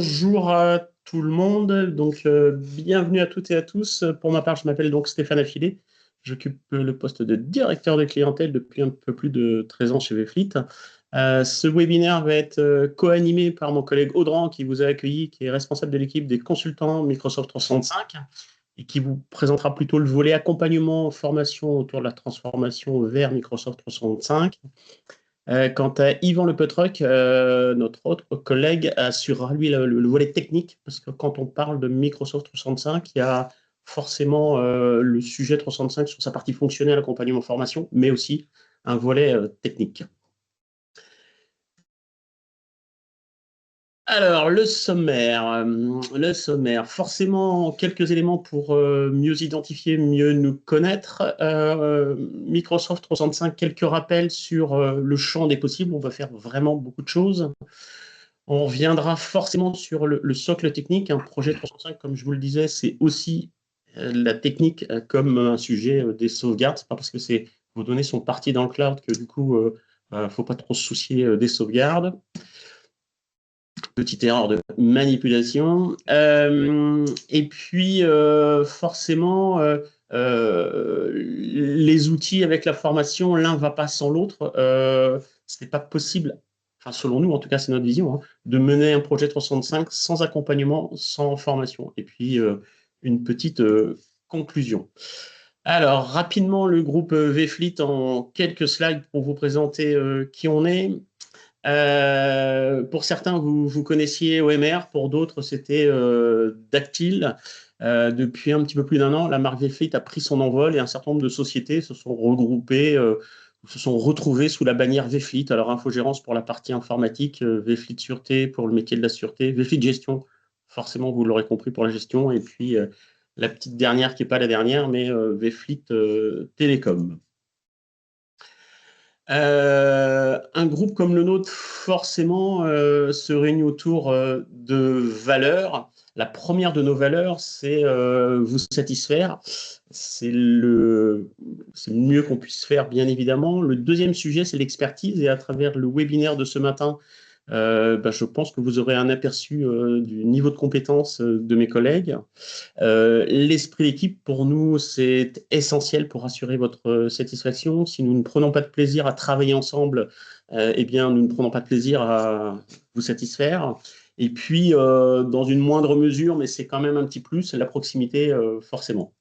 Bonjour à tout le monde, bienvenue à toutes et à tous. Pour ma part, je m'appelle donc Stéphane Affilé. J'occupe le poste de directeur de clientèle depuis un peu plus de 13 ans chez Vfleet. Ce webinaire va être co-animé par mon collègue Audran qui vous a accueilli, qui est responsable de l'équipe des consultants Microsoft 365 et qui vous présentera plutôt le volet accompagnement, formation autour de la transformation vers Microsoft 365. Quant à Yvan Le Petroc, notre autre collègue, assurera lui le volet technique, parce que quand on parle de Microsoft 365, il y a forcément le sujet 365 sur sa partie fonctionnelle, accompagnement formation, mais aussi un volet technique. Alors, le sommaire, forcément quelques éléments pour mieux identifier, mieux nous connaître. Microsoft 365, quelques rappels sur le champ des possibles. On va faire vraiment beaucoup de choses. On reviendra forcément sur le socle technique. Un projet 365, comme je vous le disais, c'est aussi la technique comme un sujet des sauvegardes. C'est pas parce que vos données sont parties dans le cloud que du coup, faut pas trop se soucier des sauvegardes. Petite erreur de manipulation. Et puis, forcément, les outils avec la formation, l'un ne va pas sans l'autre. Ce n'est pas possible, enfin, selon nous, en tout cas, c'est notre vision, hein, de mener un projet 365 sans accompagnement, sans formation. Et puis, une petite conclusion. Alors, rapidement, le groupe Vfleet en quelques slides pour vous présenter qui on est. Pour certains, vous connaissiez OMR, pour d'autres, c'était Dactyl. Depuis un petit peu plus d'un an, la marque Vfleet a pris son envol et un certain nombre de sociétés se sont regroupées, se sont retrouvées sous la bannière Vfleet. Alors, infogérance pour la partie informatique, Vfleet Sûreté pour le métier de la sûreté, Vfleet Gestion, forcément, vous l'aurez compris, pour la gestion, et puis la petite dernière qui n'est pas la dernière, mais Vfleet Télécom. Un groupe comme le nôtre, forcément, se réunit autour de valeurs. La première de nos valeurs, c'est vous satisfaire. C'est le mieux qu'on puisse faire, bien évidemment. Le deuxième sujet, c'est l'expertise. Et à travers le webinaire de ce matin, je pense que vous aurez un aperçu du niveau de compétence de mes collègues. L'esprit d'équipe, pour nous, c'est essentiel pour assurer votre satisfaction. Si nous ne prenons pas de plaisir à travailler ensemble, eh bien, nous ne prenons pas de plaisir à vous satisfaire. Et puis, dans une moindre mesure, mais c'est quand même un petit plus, la proximité, forcément.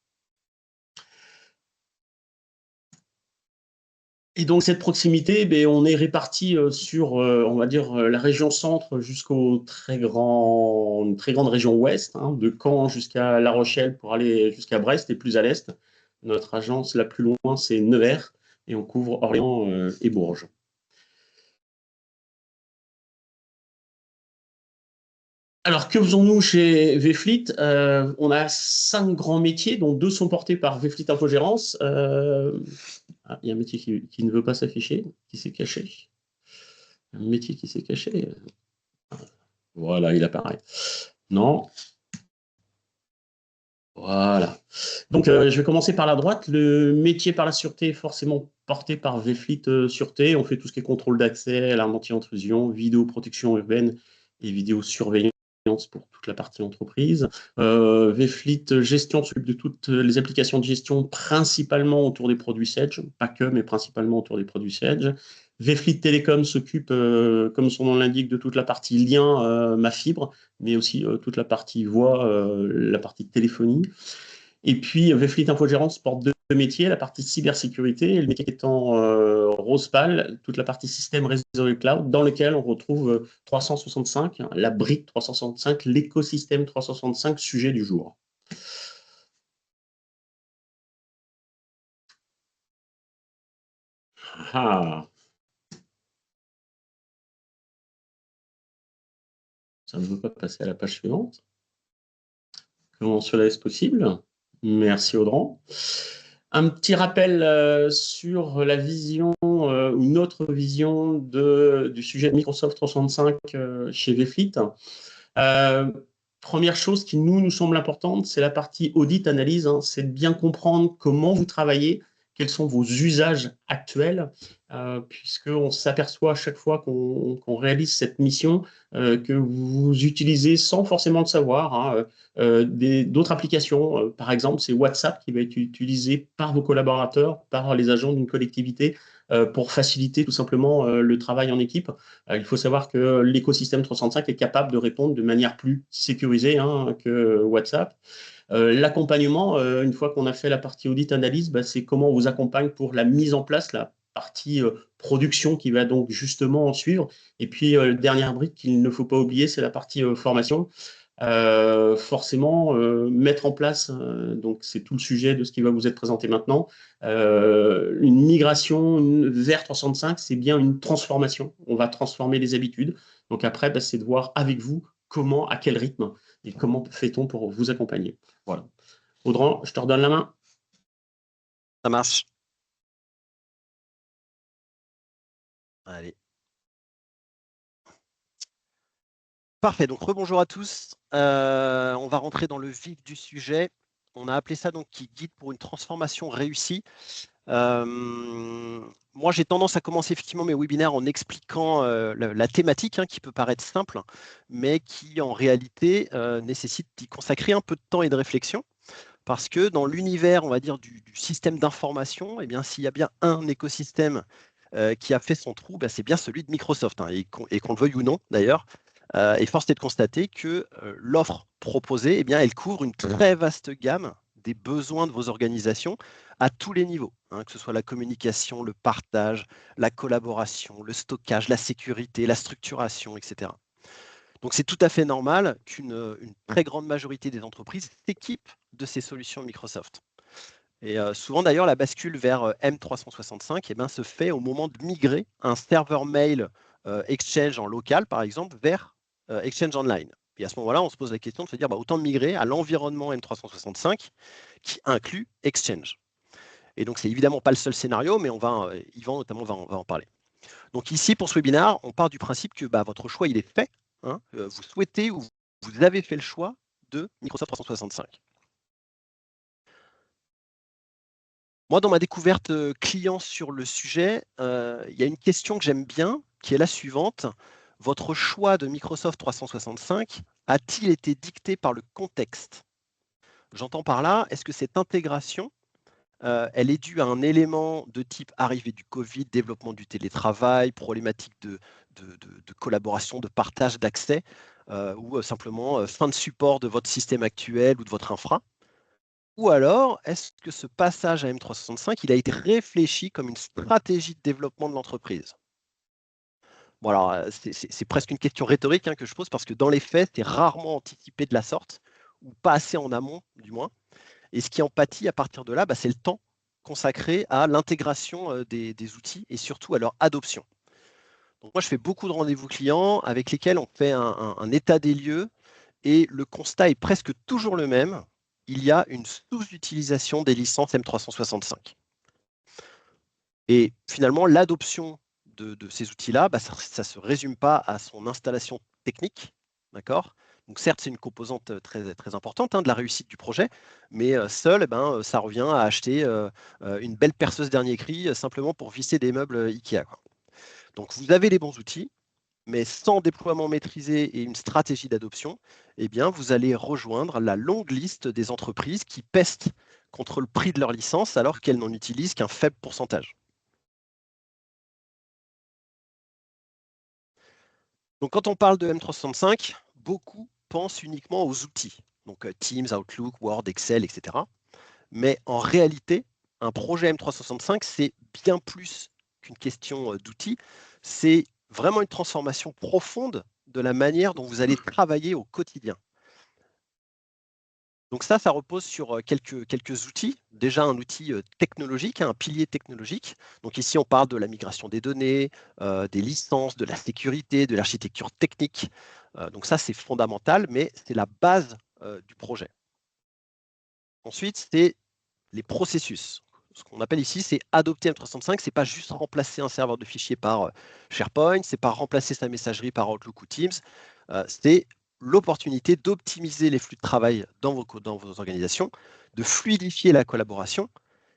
Et donc, cette proximité, on est répartis sur, on va dire, la région centre jusqu'au très grande région ouest, hein, de Caen jusqu'à La Rochelle pour aller jusqu'à Brest et plus à l'est. Notre agence la plus loin, c'est Nevers, et on couvre Orléans et Bourges. Alors, que faisons-nous chez Vfleet? On a 5 grands métiers, dont 2 sont portés par Vfleet Infogérance. Il y a un métier qui ne veut pas s'afficher, qui s'est caché. Un métier qui s'est caché. Voilà, il apparaît. Non. Voilà. Donc, je vais commencer par la droite. Le métier par la sûreté est forcément porté par Vfleet Sûreté. On fait tout ce qui est contrôle d'accès, alarme anti-intrusion, vidéoprotection urbaine et vidéosurveillance pour toute la partie entreprise. Vfleet Gestion s'occupe de toutes les applications de gestion, principalement autour des produits Sedge, pas que, mais principalement autour des produits Sedge. Vfleet Télécom s'occupe, comme son nom l'indique, de toute la partie lien, ma fibre, mais aussi toute la partie voix, la partie téléphonie. Et puis, Vfleet Infogérance porte 2 métiers, la partie cybersécurité, et le métier étant rose pâle, toute la partie système réseau et cloud, dans lequel on retrouve 365, la brique 365, l'écosystème 365, sujet du jour. Ah, ça ne veut pas passer à la page suivante. Comment cela est-ce possible? Merci Audran. Un petit rappel sur la vision ou notre vision du sujet de Microsoft 365 chez Vfleet. Première chose qui nous semble importante, c'est la partie audit, analyse. Hein, c'est de bien comprendre comment vous travaillez, quels sont vos usages actuels, puisqu'on s'aperçoit à chaque fois qu'on réalise cette mission que vous utilisez sans forcément le savoir, hein, d'autres applications. Par exemple, c'est WhatsApp qui va être utilisé par vos collaborateurs, par les agents d'une collectivité pour faciliter tout simplement le travail en équipe. Il faut savoir que l'écosystème 365 est capable de répondre de manière plus sécurisée, hein, que WhatsApp. L'accompagnement, une fois qu'on a fait la partie audit analyse, bah, c'est comment on vous accompagne pour la mise en place, la partie production qui va donc justement en suivre. Et puis, dernière brique qu'il ne faut pas oublier, c'est la partie formation. Forcément, mettre en place, donc c'est tout le sujet de ce qui va vous être présenté maintenant, une migration vers 365, c'est bien une transformation. On va transformer les habitudes. Donc après, bah, c'est de voir avec vous comment, à quel rythme et comment fait-on pour vous accompagner. Voilà. Audran, je te redonne la main. Ça marche. Allez. Parfait, donc rebonjour à tous. On va rentrer dans le vif du sujet. On a appelé ça donc qui guide pour une transformation réussie. Moi, j'ai tendance à commencer effectivement mes webinaires en expliquant la thématique, hein, qui peut paraître simple, mais qui en réalité nécessite d'y consacrer un peu de temps et de réflexion. Parce que dans l'univers, on va dire, du système d'information, eh bien, s'il y a bien un écosystème qui a fait son trou, bah, c'est bien celui de Microsoft, hein, et qu'on le veuille ou non d'ailleurs. Et force est de constater que l'offre proposée, eh bien, elle couvre une très vaste gamme des besoins de vos organisations à tous les niveaux, hein, que ce soit la communication, le partage, la collaboration, le stockage, la sécurité, la structuration, etc. Donc c'est tout à fait normal qu'une très grande majorité des entreprises s'équipent de ces solutions Microsoft. Et souvent d'ailleurs, la bascule vers M365 eh ben, se fait au moment de migrer un serveur mail Exchange en local, par exemple, vers Exchange Online. Et à ce moment-là, on se pose la question de se dire bah, autant migrer à l'environnement M365 qui inclut Exchange. Et donc, c'est évidemment pas le seul scénario, mais Yvan notamment va en parler. Donc ici, pour ce webinaire, on part du principe que bah, votre choix, il est fait. Hein, vous souhaitez ou vous avez fait le choix de Microsoft 365. Moi, dans ma découverte client sur le sujet, il y a une question que j'aime bien, qui est la suivante. Votre choix de Microsoft 365 a-t-il été dicté par le contexte? J'entends par là, est-ce que cette intégration, elle est due à un élément de type arrivée du Covid, développement du télétravail, problématique de collaboration, de partage, d'accès, ou simplement fin de support de votre système actuel ou de votre infra? Ou alors, est-ce que ce passage à M365, il a été réfléchi comme une stratégie de développement de l'entreprise? Bon alors, c'est presque une question rhétorique, hein, que je pose parce que dans les faits, c'est rarement anticipé de la sorte, ou pas assez en amont du moins. Et ce qui en pâtit à partir de là, bah, c'est le temps consacré à l'intégration des outils et surtout à leur adoption. Donc moi, je fais beaucoup de rendez-vous clients avec lesquels on fait un état des lieux et le constat est presque toujours le même. Il y a une sous-utilisation des licences M365. Et finalement, l'adoption de ces outils-là, bah, ça ne se résume pas à son installation technique. D'accord. Donc certes, c'est une composante très, très importante, hein, de la réussite du projet, mais seul, eh ben, ça revient à acheter une belle perceuse dernier cri simplement pour visser des meubles Ikea, quoi. Donc vous avez les bons outils, mais sans déploiement maîtrisé et une stratégie d'adoption, eh bien, vous allez rejoindre la longue liste des entreprises qui pestent contre le prix de leur licence alors qu'elles n'en utilisent qu'un faible pourcentage. Donc, quand on parle de M365, beaucoup pensent uniquement aux outils, donc Teams, Outlook, Word, Excel, etc. Mais en réalité, un projet M365, c'est bien plus qu'une question d'outils, c'est vraiment une transformation profonde de la manière dont vous allez travailler au quotidien. Donc ça repose sur quelques outils. Déjà un outil technologique, un pilier technologique. Donc ici, on parle de la migration des données, des licences, de la sécurité, de l'architecture technique. Donc ça, c'est fondamental, mais c'est la base du projet. Ensuite, c'est les processus. Ce qu'on appelle ici, c'est adopter M365. Ce n'est pas juste remplacer un serveur de fichiers par SharePoint, ce n'est pas remplacer sa messagerie par Outlook ou Teams. C'est l'opportunité d'optimiser les flux de travail dans vos organisations, de fluidifier la collaboration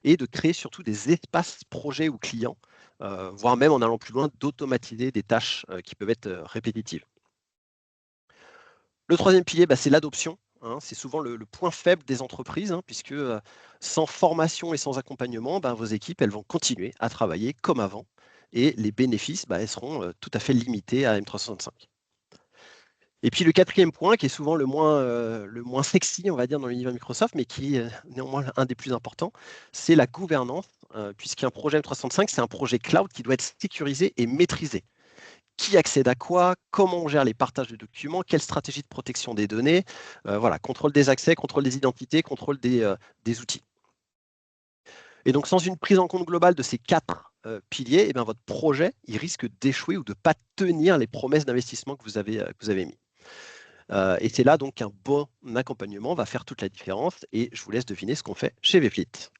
et de créer surtout des espaces projets ou clients, voire même en allant plus loin, d'automatiser des tâches qui peuvent être répétitives. Le troisième pilier, c'est l'adoption, hein. C'est souvent le point faible des entreprises, hein, puisque sans formation et sans accompagnement, vos équipes elles vont continuer à travailler comme avant et les bénéfices elles seront tout à fait limités à M365. Et puis le quatrième point, qui est souvent le moins sexy, on va dire, dans l'univers Microsoft, mais qui est néanmoins un des plus importants, c'est la gouvernance, puisqu'un projet M365, c'est un projet cloud qui doit être sécurisé et maîtrisé. Qui accède à quoi, comment on gère les partages de documents, quelle stratégie de protection des données, voilà, contrôle des accès, contrôle des identités, contrôle des outils. Et donc, sans une prise en compte globale de ces 4 piliers, votre projet, il risque d'échouer ou de ne pas tenir les promesses d'investissement que vous avez mis. Et c'est là donc qu'un bon accompagnement va faire toute la différence. Et je vous laisse deviner ce qu'on fait chez Vfleet.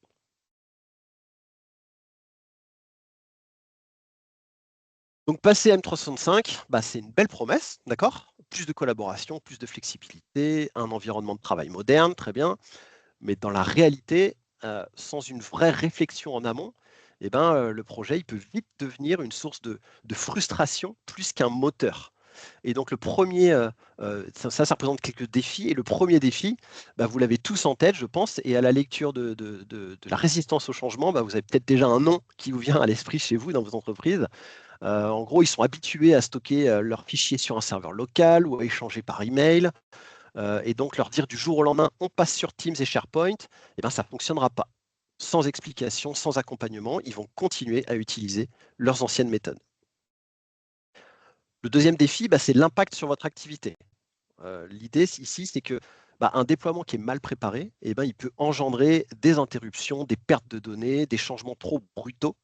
Donc passer à M365, c'est une belle promesse, d'accord? Plus de collaboration, plus de flexibilité, un environnement de travail moderne, très bien. Mais dans la réalité, sans une vraie réflexion en amont, le projet il peut vite devenir une source de frustration plus qu'un moteur. Et donc le premier, ça représente quelques défis. Et le premier défi, vous l'avez tous en tête, je pense. Et à la lecture de la résistance au changement, vous avez peut-être déjà un nom qui vous vient à l'esprit chez vous, dans vos entreprises. En gros, ils sont habitués à stocker leurs fichiers sur un serveur local ou à échanger par email. Et donc, leur dire du jour au lendemain, on passe sur Teams et SharePoint, ça ne fonctionnera pas. Sans explication, sans accompagnement, ils vont continuer à utiliser leurs anciennes méthodes. Le deuxième défi, c'est l'impact sur votre activité. L'idée ici, c'est que un déploiement qui est mal préparé, il peut engendrer des interruptions, des pertes de données, des changements trop brutaux.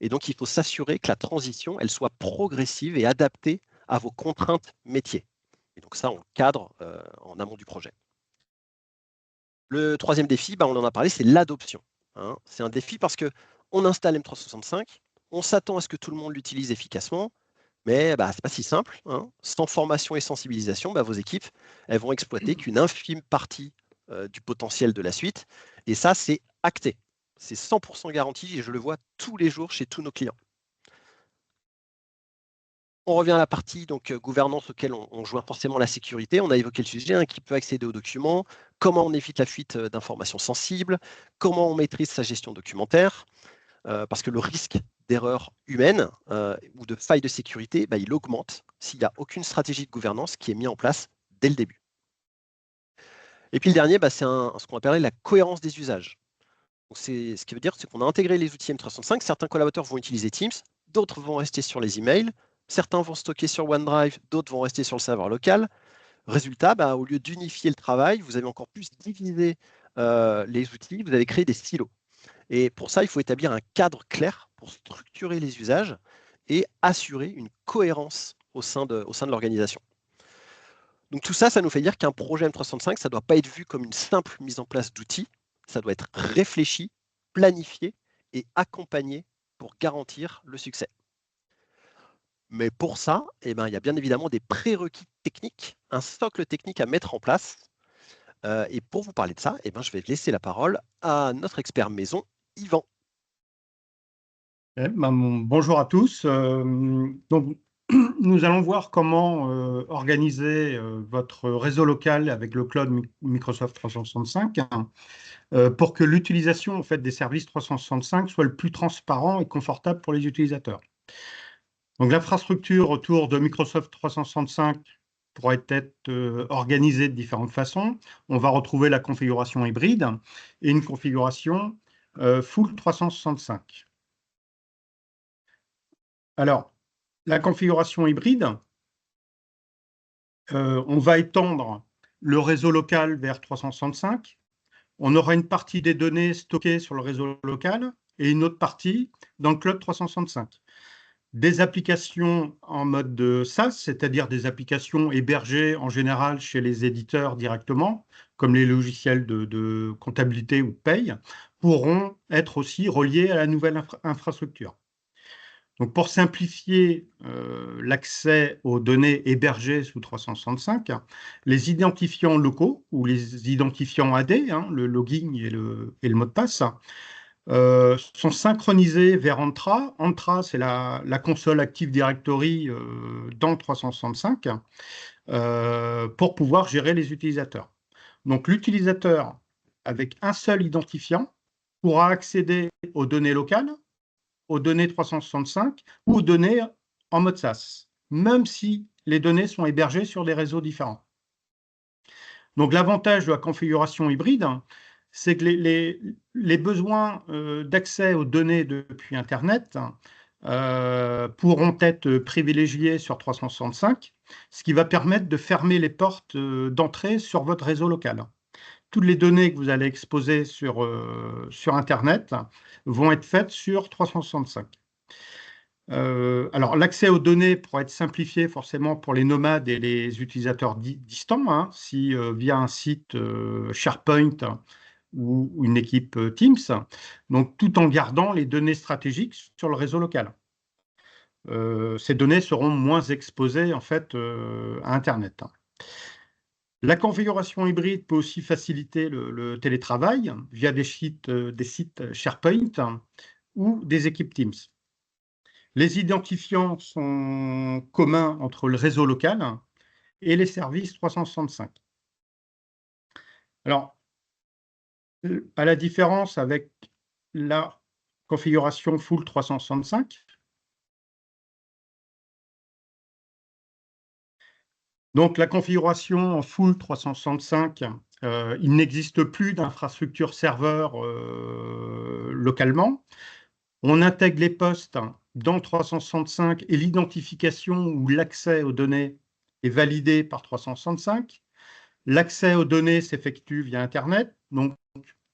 Et donc, il faut s'assurer que la transition, elle soit progressive et adaptée à vos contraintes métiers. Et donc ça, on le cadre en amont du projet. Le troisième défi, on en a parlé, c'est l'adoption, hein. C'est un défi parce qu'on installe M365, on s'attend à ce que tout le monde l'utilise efficacement, mais ce n'est pas si simple, hein. Sans formation et sensibilisation, vos équipes elles vont exploiter qu'une infime partie du potentiel de la suite. Et ça, c'est acté. C'est 100% garanti et je le vois tous les jours chez tous nos clients. On revient à la partie gouvernance auquel on joint forcément la sécurité. On a évoqué le sujet, hein, qui peut accéder aux documents, comment on évite la fuite d'informations sensibles, comment on maîtrise sa gestion documentaire, parce que le risque d'erreur humaine ou de faille de sécurité, il augmente s'il n'y a aucune stratégie de gouvernance qui est mise en place dès le début. Et puis le dernier, c'est ce qu'on appelle la cohérence des usages. Ce qui veut dire qu'on a intégré les outils M365, certains collaborateurs vont utiliser Teams, d'autres vont rester sur les emails, certains vont stocker sur OneDrive, d'autres vont rester sur le serveur local. Résultat, au lieu d'unifier le travail, vous avez encore plus divisé les outils, vous avez créé des silos. Et pour ça, il faut établir un cadre clair pour structurer les usages et assurer une cohérence au sein de l'organisation. Donc tout ça, ça nous fait dire qu'un projet M365, ça ne doit pas être vu comme une simple mise en place d'outils, ça doit être réfléchi, planifié et accompagné pour garantir le succès. Mais pour ça, il y a bien évidemment des prérequis techniques, un socle technique à mettre en place. Et pour vous parler de ça, je vais laisser la parole à notre expert maison, Yvan. Bonjour à tous. Donc, nous allons voir comment organiser votre réseau local avec le cloud Microsoft 365 pour que l'utilisation en fait, des services 365 soit le plus transparent et confortable pour les utilisateurs. Donc, l'infrastructure autour de Microsoft 365 pourrait être organisée de différentes façons. On va retrouver la configuration hybride et une configuration full 365. Alors, la configuration hybride, on va étendre le réseau local vers 365. On aura une partie des données stockées sur le réseau local et une autre partie dans le cloud 365. Des applications en mode SaaS, c'est-à-dire des applications hébergées en général chez les éditeurs directement, comme les logiciels de comptabilité ou de paye, pourront être aussi reliés à la nouvelle infrastructure. Donc, pour simplifier l'accès aux données hébergées sous 365, les identifiants locaux ou les identifiants AD, le login et le mot de passe, sont synchronisés vers Entra. Entra, c'est la console Active Directory dans 365 pour pouvoir gérer les utilisateurs. Donc, l'utilisateur, avec un seul identifiant, pourra accéder aux données locales, aux données 365 ou aux données en mode SaaS, même si les données sont hébergées sur des réseaux différents. Donc, l'avantage de la configuration hybride, c'est que les besoins d'accès aux données depuis Internet pourront être privilégiés sur 365, ce qui va permettre de fermer les portes d'entrée sur votre réseau local. Toutes les données que vous allez exposer sur Internet vont être faites sur 365. Alors, l'accès aux données pourra être simplifié forcément pour les nomades et les utilisateurs distants, hein, si via un site SharePoint ou une équipe Teams, donc tout en gardant les données stratégiques sur le réseau local. Ces données seront moins exposées en fait à Internet. La configuration hybride peut aussi faciliter le télétravail via des sites SharePoint ou des équipes Teams. Les identifiants sont communs entre le réseau local et les services 365. Alors, à la différence avec la configuration full 365, donc la configuration en full 365, il n'existe plus d'infrastructure serveur localement. On intègre les postes dans 365 et l'identification ou l'accès aux données est validé par 365. L'accès aux données s'effectue via Internet, donc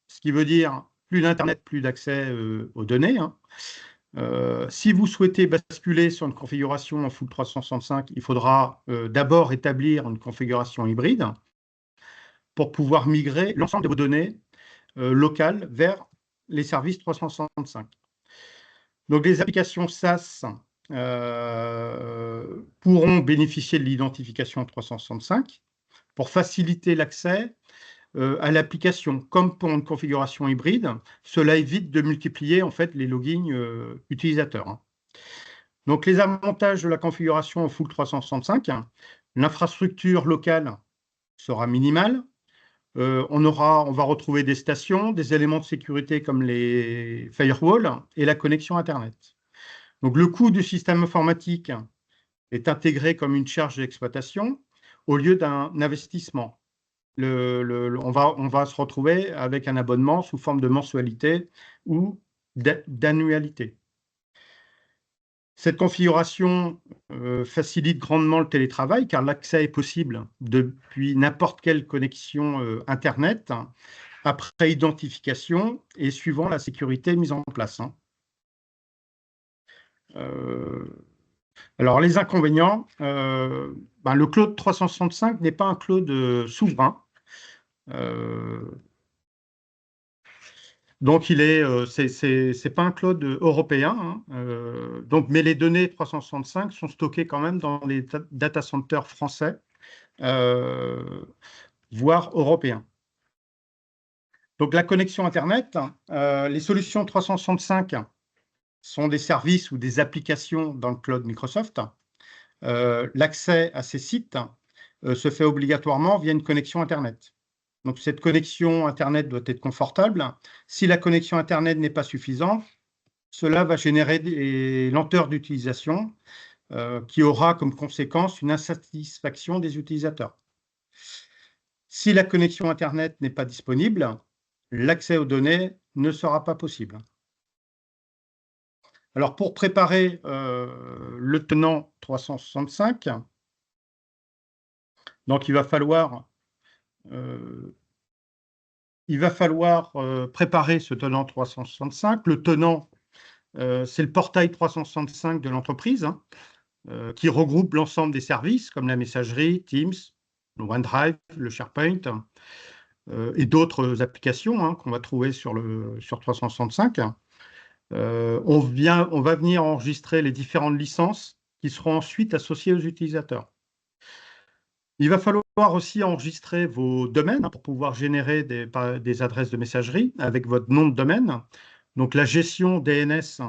ce qui veut dire plus d'Internet, plus d'accès aux données. Hein. Si vous souhaitez basculer sur une configuration en full 365, il faudra d'abord établir une configuration hybride pour pouvoir migrer l'ensemble de vos données locales vers les services 365. Donc, les applications SaaS pourront bénéficier de l'identification 365 pour faciliter l'accès à l'application. Comme pour une configuration hybride, cela évite de multiplier en fait les logins utilisateurs. Hein. Donc, les avantages de la configuration en full 365, l'infrastructure locale sera minimale. On va retrouver des stations, des éléments de sécurité comme les firewalls et la connexion Internet. Donc, le coût du système informatique est intégré comme une charge d'exploitation au lieu d'un investissement. On va se retrouver avec un abonnement sous forme de mensualité ou d'annualité. Cette configuration facilite grandement le télétravail car l'accès est possible depuis n'importe quelle connexion Internet après identification et suivant la sécurité mise en place. Hein. Alors, les inconvénients, le cloud 365 n'est pas un cloud souverain. Donc, c'est pas un cloud européen. Hein, mais les données 365 sont stockées quand même dans les data centers français, voire européens. Donc, la connexion Internet, les solutions 365 sont des services ou des applications dans le cloud Microsoft. L'accès à ces sites se fait obligatoirement via une connexion Internet. Donc, cette connexion Internet doit être confortable. Si la connexion Internet n'est pas suffisante, cela va générer des lenteurs d'utilisation qui aura comme conséquence une insatisfaction des utilisateurs. Si la connexion Internet n'est pas disponible, l'accès aux données ne sera pas possible. Alors, pour préparer le tenant 365, donc il va falloir préparer ce tenant 365. Le tenant, c'est le portail 365 de l'entreprise hein, qui regroupe l'ensemble des services comme la messagerie, Teams, le OneDrive, le SharePoint et d'autres applications hein, qu'on va trouver sur 365. On va venir enregistrer les différentes licences qui seront ensuite associées aux utilisateurs. Il va falloir aussi enregistrer vos domaines pour pouvoir générer des adresses de messagerie avec votre nom de domaine. Donc la gestion DNS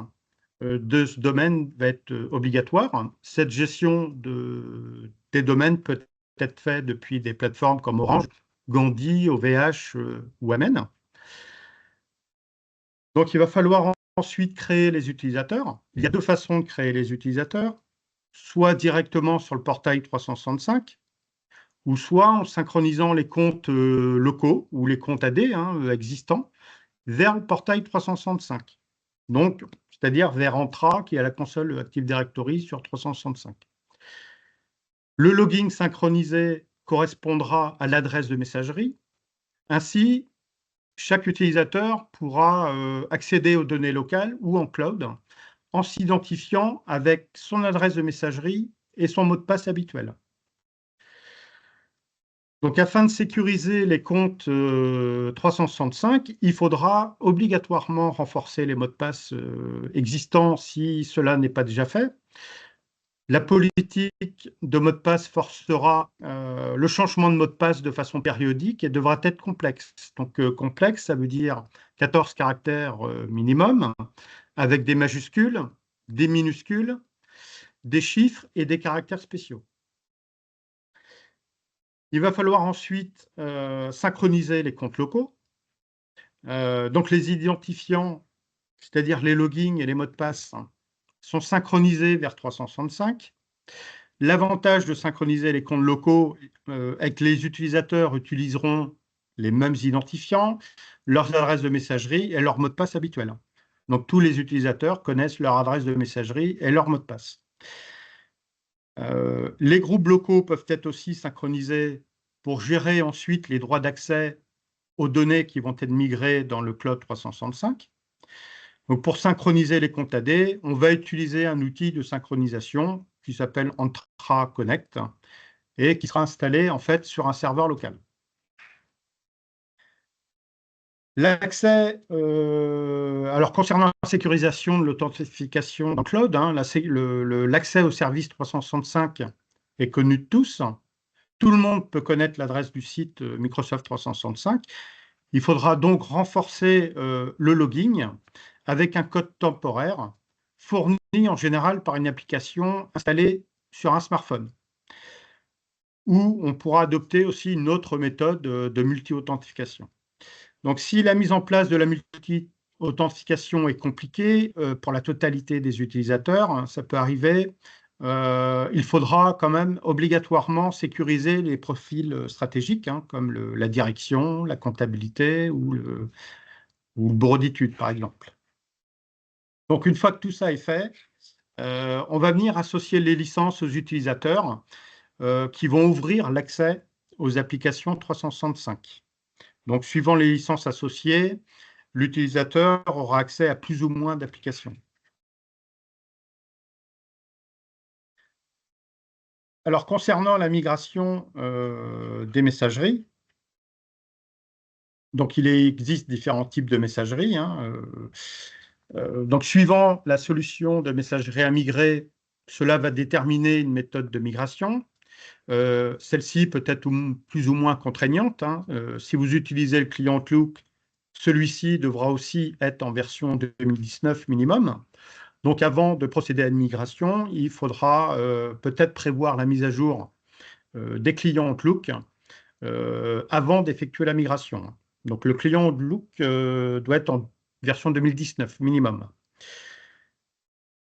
de ce domaine va être obligatoire. Cette gestion des domaines peut être faite depuis des plateformes comme Orange, Gandhi, OVH ou Amen. Donc il va falloir ensuite créer les utilisateurs. Il y a deux façons de créer les utilisateurs, soit directement sur le portail 365, ou soit en synchronisant les comptes locaux ou les comptes AD existants vers le portail 365. Donc, c'est-à-dire vers Entra, qui est la console Active Directory sur 365. Le logging synchronisé correspondra à l'adresse de messagerie. Ainsi, chaque utilisateur pourra accéder aux données locales ou en cloud en s'identifiant avec son adresse de messagerie et son mot de passe habituel. Donc, afin de sécuriser les comptes 365, il faudra obligatoirement renforcer les mots de passe existants si cela n'est pas déjà fait. La politique de mot de passe forcera le changement de mot de passe de façon périodique et devra être complexe. Donc, complexe, ça veut dire 14 caractères minimum, avec des majuscules, des minuscules, des chiffres et des caractères spéciaux. Il va falloir ensuite synchroniser les comptes locaux. Donc, les identifiants, c'est-à-dire les logins et les mots de passe, sont synchronisés vers 365. L'avantage de synchroniser les comptes locaux est que les utilisateurs utiliseront les mêmes identifiants, leurs adresses de messagerie et leurs mots de passe habituels. Donc, tous les utilisateurs connaissent leur adresse de messagerie et leur mot de passe. Les groupes locaux peuvent être aussi synchronisés pour gérer ensuite les droits d'accès aux données qui vont être migrées dans le cloud 365. Donc, pour synchroniser les comptes AD, on va utiliser un outil de synchronisation qui s'appelle Entra Connect et qui sera installé en fait sur un serveur local. L'accès, alors concernant la sécurisation de l'authentification dans le cloud, l'accès au service 365 est connu de tous. Tout le monde peut connaître l'adresse du site Microsoft 365. Il faudra donc renforcer le logging avec un code temporaire fourni en général par une application installée sur un smartphone. Ou on pourra adopter aussi une autre méthode de multi-authentification. Donc, si la mise en place de la multi-authentification est compliquée pour la totalité des utilisateurs, ça peut arriver, il faudra quand même obligatoirement sécuriser les profils stratégiques, comme la direction, la comptabilité ou le bureau d'études, par exemple. Donc, une fois que tout ça est fait, on va venir associer les licences aux utilisateurs qui vont ouvrir l'accès aux applications 365. Donc, suivant les licences associées, l'utilisateur aura accès à plus ou moins d'applications. Alors, concernant la migration des messageries, donc il existe différents types de messageries. Donc, suivant la solution de messagerie à migrer, cela va déterminer une méthode de migration. Celle-ci peut être plus ou moins contraignante. Si vous utilisez le client Outlook, celui-ci devra aussi être en version 2019 minimum. Donc, avant de procéder à une migration, il faudra peut-être prévoir la mise à jour des clients Outlook avant d'effectuer la migration. Donc, le client Outlook doit être en version 2019 minimum.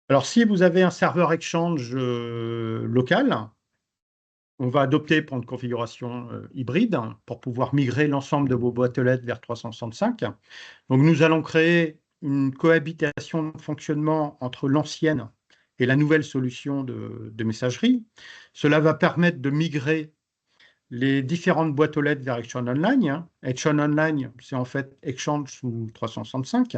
Alors, si vous avez un serveur Exchange local, on va adopter pour une configuration hybride pour pouvoir migrer l'ensemble de vos boîtes aux lettres vers 365. Donc, nous allons créer une cohabitation de fonctionnement entre l'ancienne et la nouvelle solution de messagerie. Cela va permettre de migrer les différentes boîtes aux lettres vers Exchange Online. Exchange Online, c'est en fait Exchange sous 365.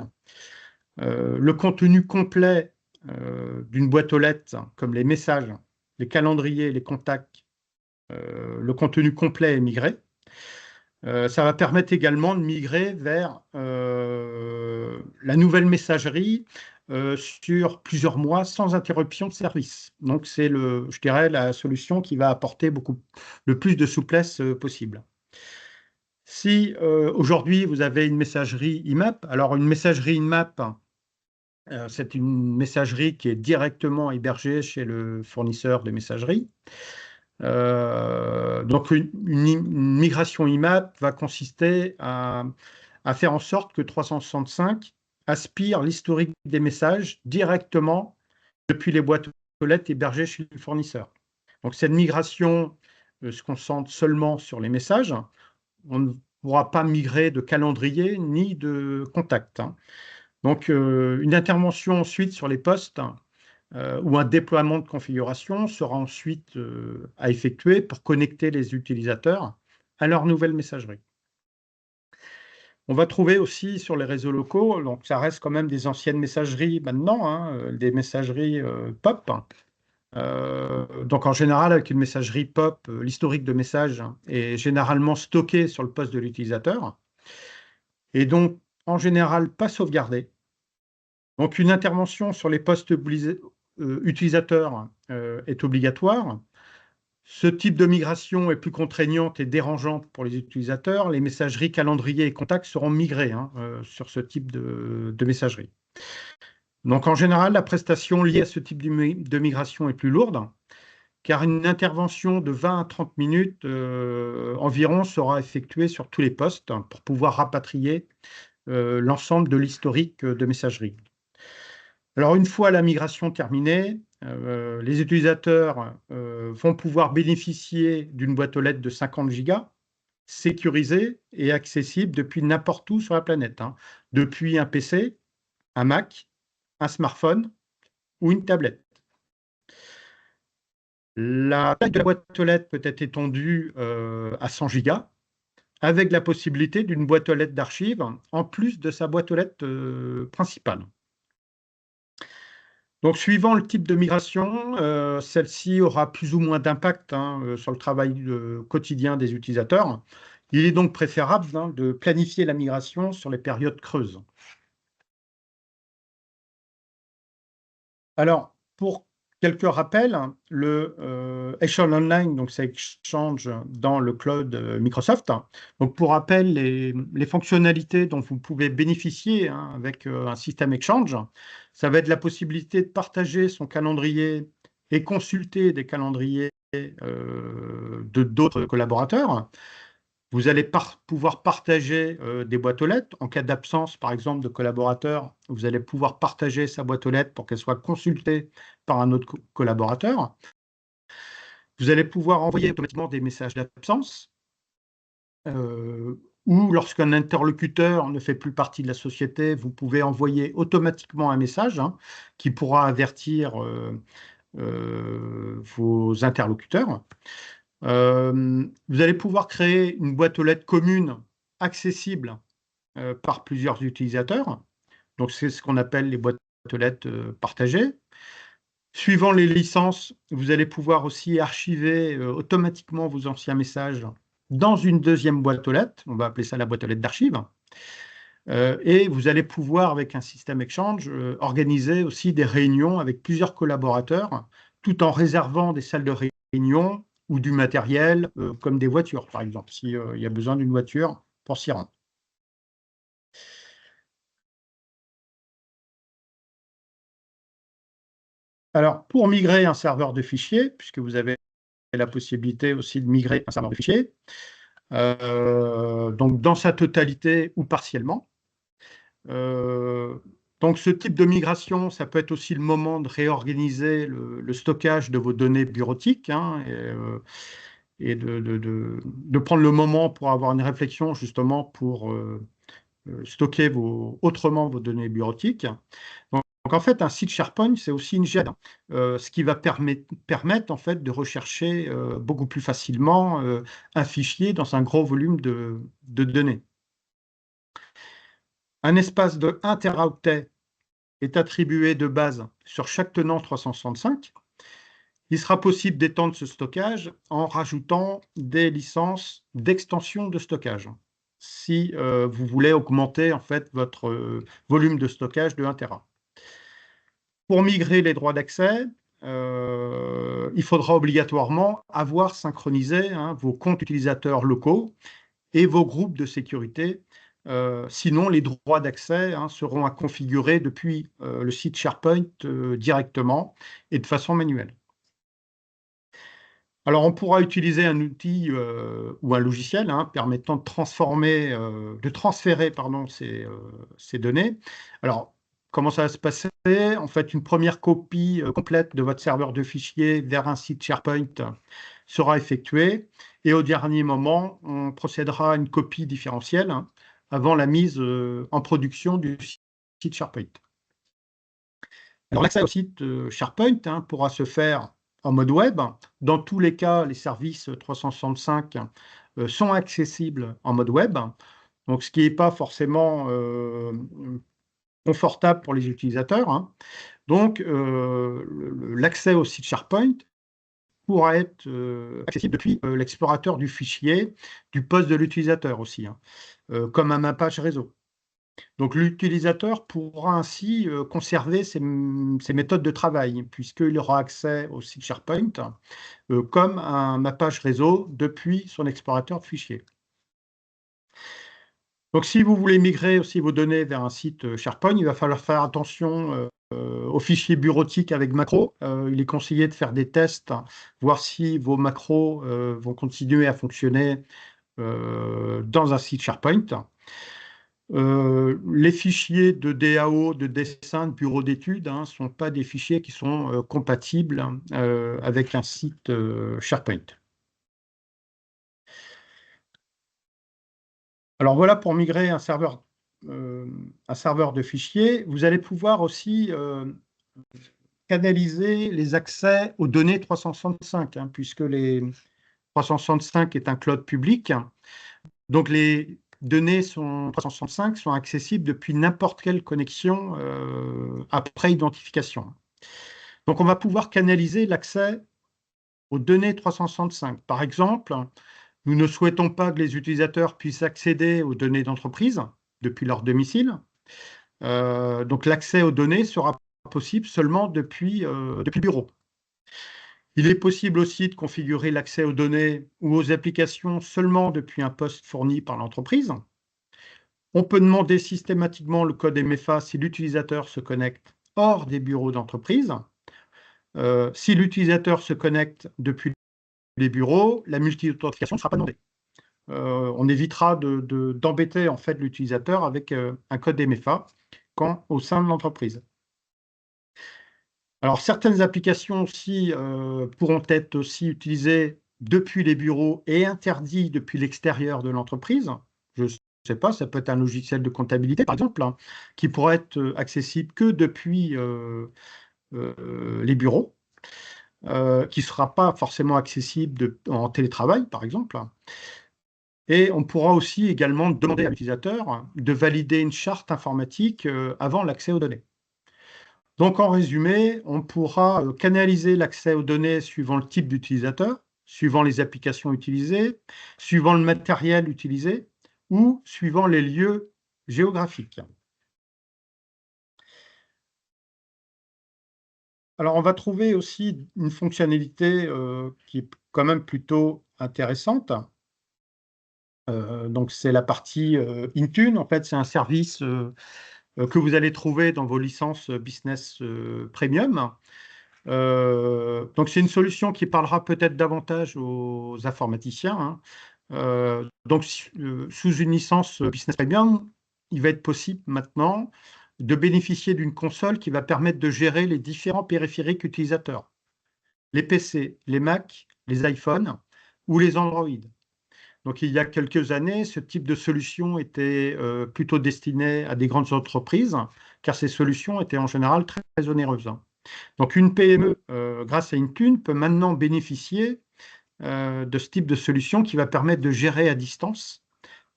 Le contenu complet d'une boîte aux lettres, comme les messages, les calendriers, les contacts, le contenu complet est migré. Ça va permettre également de migrer vers la nouvelle messagerie sur plusieurs mois sans interruption de service. Donc, c'est, je dirais, la solution qui va apporter le plus de souplesse possible. Si aujourd'hui vous avez une messagerie IMAP, alors une messagerie IMAP, c'est une messagerie qui est directement hébergée chez le fournisseur de messagerie. Donc une migration IMAP va consister à faire en sorte que 365 aspire l'historique des messages directement depuis les boîtes aux lettres hébergées chez le fournisseur. Donc cette migration se concentre seulement sur les messages. On ne pourra pas migrer de calendrier ni de contact. Donc une intervention ensuite sur les postes ou un déploiement de configuration sera ensuite à effectuer pour connecter les utilisateurs à leur nouvelle messagerie. On va trouver aussi sur les réseaux locaux, donc ça reste quand même des anciennes messageries maintenant, des messageries POP. Donc en général, avec une messagerie POP, l'historique de messages est généralement stocké sur le poste de l'utilisateur et donc en général pas sauvegardé. Donc une intervention sur les postes utilisateurs est obligatoire. Ce type de migration est plus contraignante et dérangeante pour les utilisateurs. Les messageries, calendrier et contacts seront migrées sur ce type de messagerie. Donc en général, la prestation liée à ce type de migration est plus lourde, car une intervention de 20 à 30 minutes environ sera effectuée sur tous les postes pour pouvoir rapatrier l'ensemble de l'historique de messagerie. Alors une fois la migration terminée, les utilisateurs vont pouvoir bénéficier d'une boîte aux lettres de 50 gigas, sécurisée et accessible depuis n'importe où sur la planète, depuis un PC, un Mac, un smartphone ou une tablette. La taille de la boîte aux lettres peut être étendue à 100 gigas, avec la possibilité d'une boîte aux lettres d'archives en plus de sa boîte aux lettres principale. Donc, suivant le type de migration, celle-ci aura plus ou moins d'impact sur le travail quotidien des utilisateurs. Il est donc préférable de planifier la migration sur les périodes creuses. Alors, pour quelques rappels, le Echelon Online, donc c'est Exchange dans le cloud Microsoft. Donc, pour rappel, les fonctionnalités dont vous pouvez bénéficier avec un système Exchange, ça va être la possibilité de partager son calendrier et consulter des calendriers de d'autres collaborateurs. Vous allez pouvoir partager des boîtes aux lettres. En cas d'absence, par exemple, de collaborateurs, vous allez pouvoir partager sa boîte aux lettres pour qu'elle soit consultée par un autre collaborateur. Vous allez pouvoir envoyer automatiquement des messages d'absence ou lorsqu'un interlocuteur ne fait plus partie de la société, vous pouvez envoyer automatiquement un message qui pourra avertir vos interlocuteurs. Vous allez pouvoir créer une boîte aux lettres commune accessible par plusieurs utilisateurs. Donc, c'est ce qu'on appelle les boîtes aux lettres partagées. Suivant les licences, vous allez pouvoir aussi archiver automatiquement vos anciens messages dans une deuxième boîte aux lettres. On va appeler ça la boîte aux lettres d'archives. Et vous allez pouvoir, avec un système Exchange, organiser aussi des réunions avec plusieurs collaborateurs, tout en réservant des salles de réunion ou du matériel, comme des voitures, par exemple, s'il y a besoin d'une voiture pour s'y rendre. Alors, pour migrer un serveur de fichiers, puisque vous avez la possibilité aussi de migrer un serveur de fichiers, donc dans sa totalité ou partiellement. Donc, ce type de migration, ça peut être aussi le moment de réorganiser le stockage de vos données bureautiques et de prendre le moment pour avoir une réflexion justement pour stocker autrement vos données bureautiques. Donc, en fait, un site SharePoint, c'est aussi une GED, ce qui va permettre en fait de rechercher beaucoup plus facilement un fichier dans un gros volume de données. Un espace de 1 Teraoctet est attribué de base sur chaque tenant 365. Il sera possible d'étendre ce stockage en rajoutant des licences d'extension de stockage, si vous voulez augmenter en fait votre volume de stockage de 1 Tera. Pour migrer les droits d'accès, il faudra obligatoirement avoir synchronisé vos comptes utilisateurs locaux et vos groupes de sécurité. Sinon, les droits d'accès seront à configurer depuis le site SharePoint directement et de façon manuelle. Alors, on pourra utiliser un outil ou un logiciel permettant de transférer ces données. Alors, comment ça va se passer? En fait, une première copie complète de votre serveur de fichiers vers un site SharePoint sera effectuée. Et au dernier moment, on procédera à une copie différentielle avant la mise en production du site SharePoint. Alors, l'accès au site SharePoint pourra se faire en mode web. Dans tous les cas, les services 365 sont accessibles en mode web, donc ce qui n'est pas forcément confortable pour les utilisateurs. Donc, l'accès au site SharePoint pourra être accessible depuis l'explorateur du fichier, du poste de l'utilisateur aussi, comme un mappage réseau. Donc, l'utilisateur pourra ainsi conserver ses méthodes de travail, puisqu'il aura accès au site SharePoint comme un mappage réseau depuis son explorateur de fichiers. Donc, si vous voulez migrer aussi vos données vers un site SharePoint, il va falloir faire attention aux fichiers bureautiques avec macros. Il est conseillé de faire des tests, voir si vos macros vont continuer à fonctionner dans un site SharePoint. Les fichiers de DAO, de dessin, de bureau d'études ne sont pas des fichiers qui sont compatibles avec un site SharePoint. Alors voilà pour migrer un serveur de fichiers. Vous allez pouvoir aussi canaliser les accès aux données 365, puisque les 365 est un cloud public. Donc les données 365 sont accessibles depuis n'importe quelle connexion après identification. Donc on va pouvoir canaliser l'accès aux données 365. Par exemple, nous ne souhaitons pas que les utilisateurs puissent accéder aux données d'entreprise depuis leur domicile. Donc l'accès aux données sera possible seulement depuis le bureau. Il est possible aussi de configurer l'accès aux données ou aux applications seulement depuis un poste fourni par l'entreprise. On peut demander systématiquement le code MFA si l'utilisateur se connecte hors des bureaux d'entreprise. Si l'utilisateur se connecte depuis les bureaux, la multi-authentification ne sera pas demandée. On évitera d'embêter en fait l'utilisateur avec un code MFA quand au sein de l'entreprise. Alors, certaines applications aussi pourront être aussi utilisées depuis les bureaux et interdites depuis l'extérieur de l'entreprise. Je ne sais pas, ça peut être un logiciel de comptabilité, par exemple, qui pourra être accessible que depuis les bureaux, qui ne sera pas forcément accessible en télétravail, par exemple. Et on pourra aussi également demander à l'utilisateur de valider une charte informatique avant l'accès aux données. Donc, en résumé, on pourra canaliser l'accès aux données suivant le type d'utilisateur, suivant les applications utilisées, suivant le matériel utilisé ou suivant les lieux géographiques. Alors, on va trouver aussi une fonctionnalité qui est quand même plutôt intéressante. Donc, c'est la partie Intune. En fait, c'est un service que vous allez trouver dans vos licences Business Premium. Donc, c'est une solution qui parlera peut-être davantage aux informaticiens. Donc, sous une licence Business Premium, il va être possible maintenant de bénéficier d'une console qui va permettre de gérer les différents périphériques utilisateurs, les PC, les Mac, les iPhones ou les Android. Donc, il y a quelques années, ce type de solution était plutôt destiné à des grandes entreprises, car ces solutions étaient en général très, très onéreuses. Donc, une PME, grâce à Intune, peut maintenant bénéficier de ce type de solution qui va permettre de gérer à distance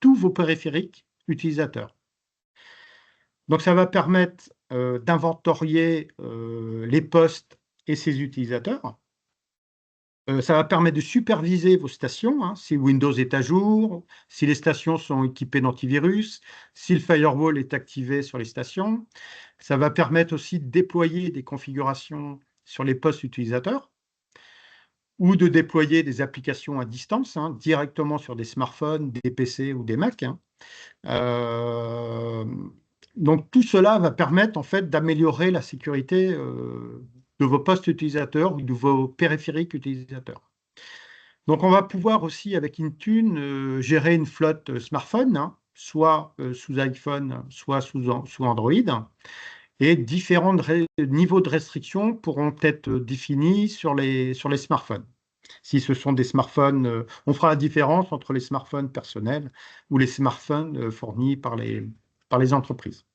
tous vos périphériques utilisateurs. Donc, ça va permettre d'inventorier les postes et ses utilisateurs. Ça va permettre de superviser vos stations, si Windows est à jour, si les stations sont équipées d'antivirus, si le firewall est activé sur les stations. Ça va permettre aussi de déployer des configurations sur les postes utilisateurs. ou de déployer des applications à distance, hein, directement sur des smartphones, des PC ou des Mac. Hein. Donc tout cela va permettre en fait d'améliorer la sécurité de vos postes utilisateurs ou de vos périphériques utilisateurs. Donc on va pouvoir aussi avec Intune gérer une flotte smartphone, hein, soit sous iPhone, soit sous Android. Et différents niveaux de restriction pourront être définis sur les smartphones. Si ce sont des smartphones, on fera la différence entre les smartphones personnels ou les smartphones fournis par les entreprises.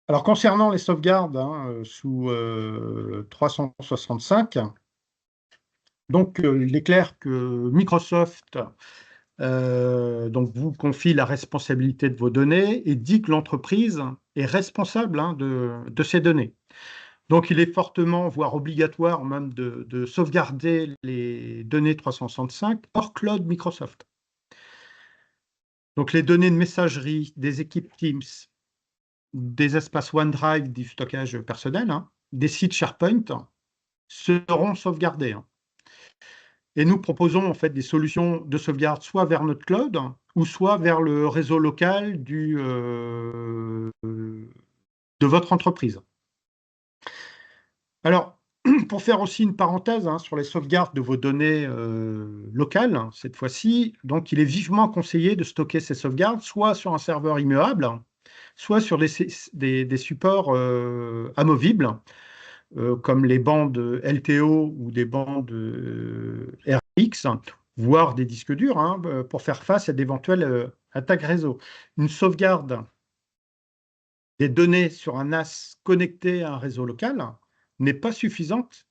Alors, concernant les sauvegardes hein, sous 365, donc il est clair que Microsoft donc vous confie la responsabilité de vos données et dit que l'entreprise est responsable hein, de ces données. Donc, il est fortement, voire obligatoire même, de sauvegarder les données 365 hors cloud Microsoft. Donc, les données de messagerie des équipes Teams, des espaces OneDrive, du stockage personnel, hein, des sites SharePoint seront sauvegardés. Hein. Et nous proposons en fait des solutions de sauvegarde soit vers notre cloud ou soit vers le réseau local de votre entreprise. Alors, pour faire aussi une parenthèse hein, sur les sauvegardes de vos données locales, cette fois-ci, donc il est vivement conseillé de stocker ces sauvegardes soit sur un serveur immuable, soit sur des supports amovibles, comme les bandes LTO ou des bandes RX, voire des disques durs, hein, pour faire face à d'éventuelles attaques réseau. Une sauvegarde des données sur un NAS connecté à un réseau local n'est pas suffisante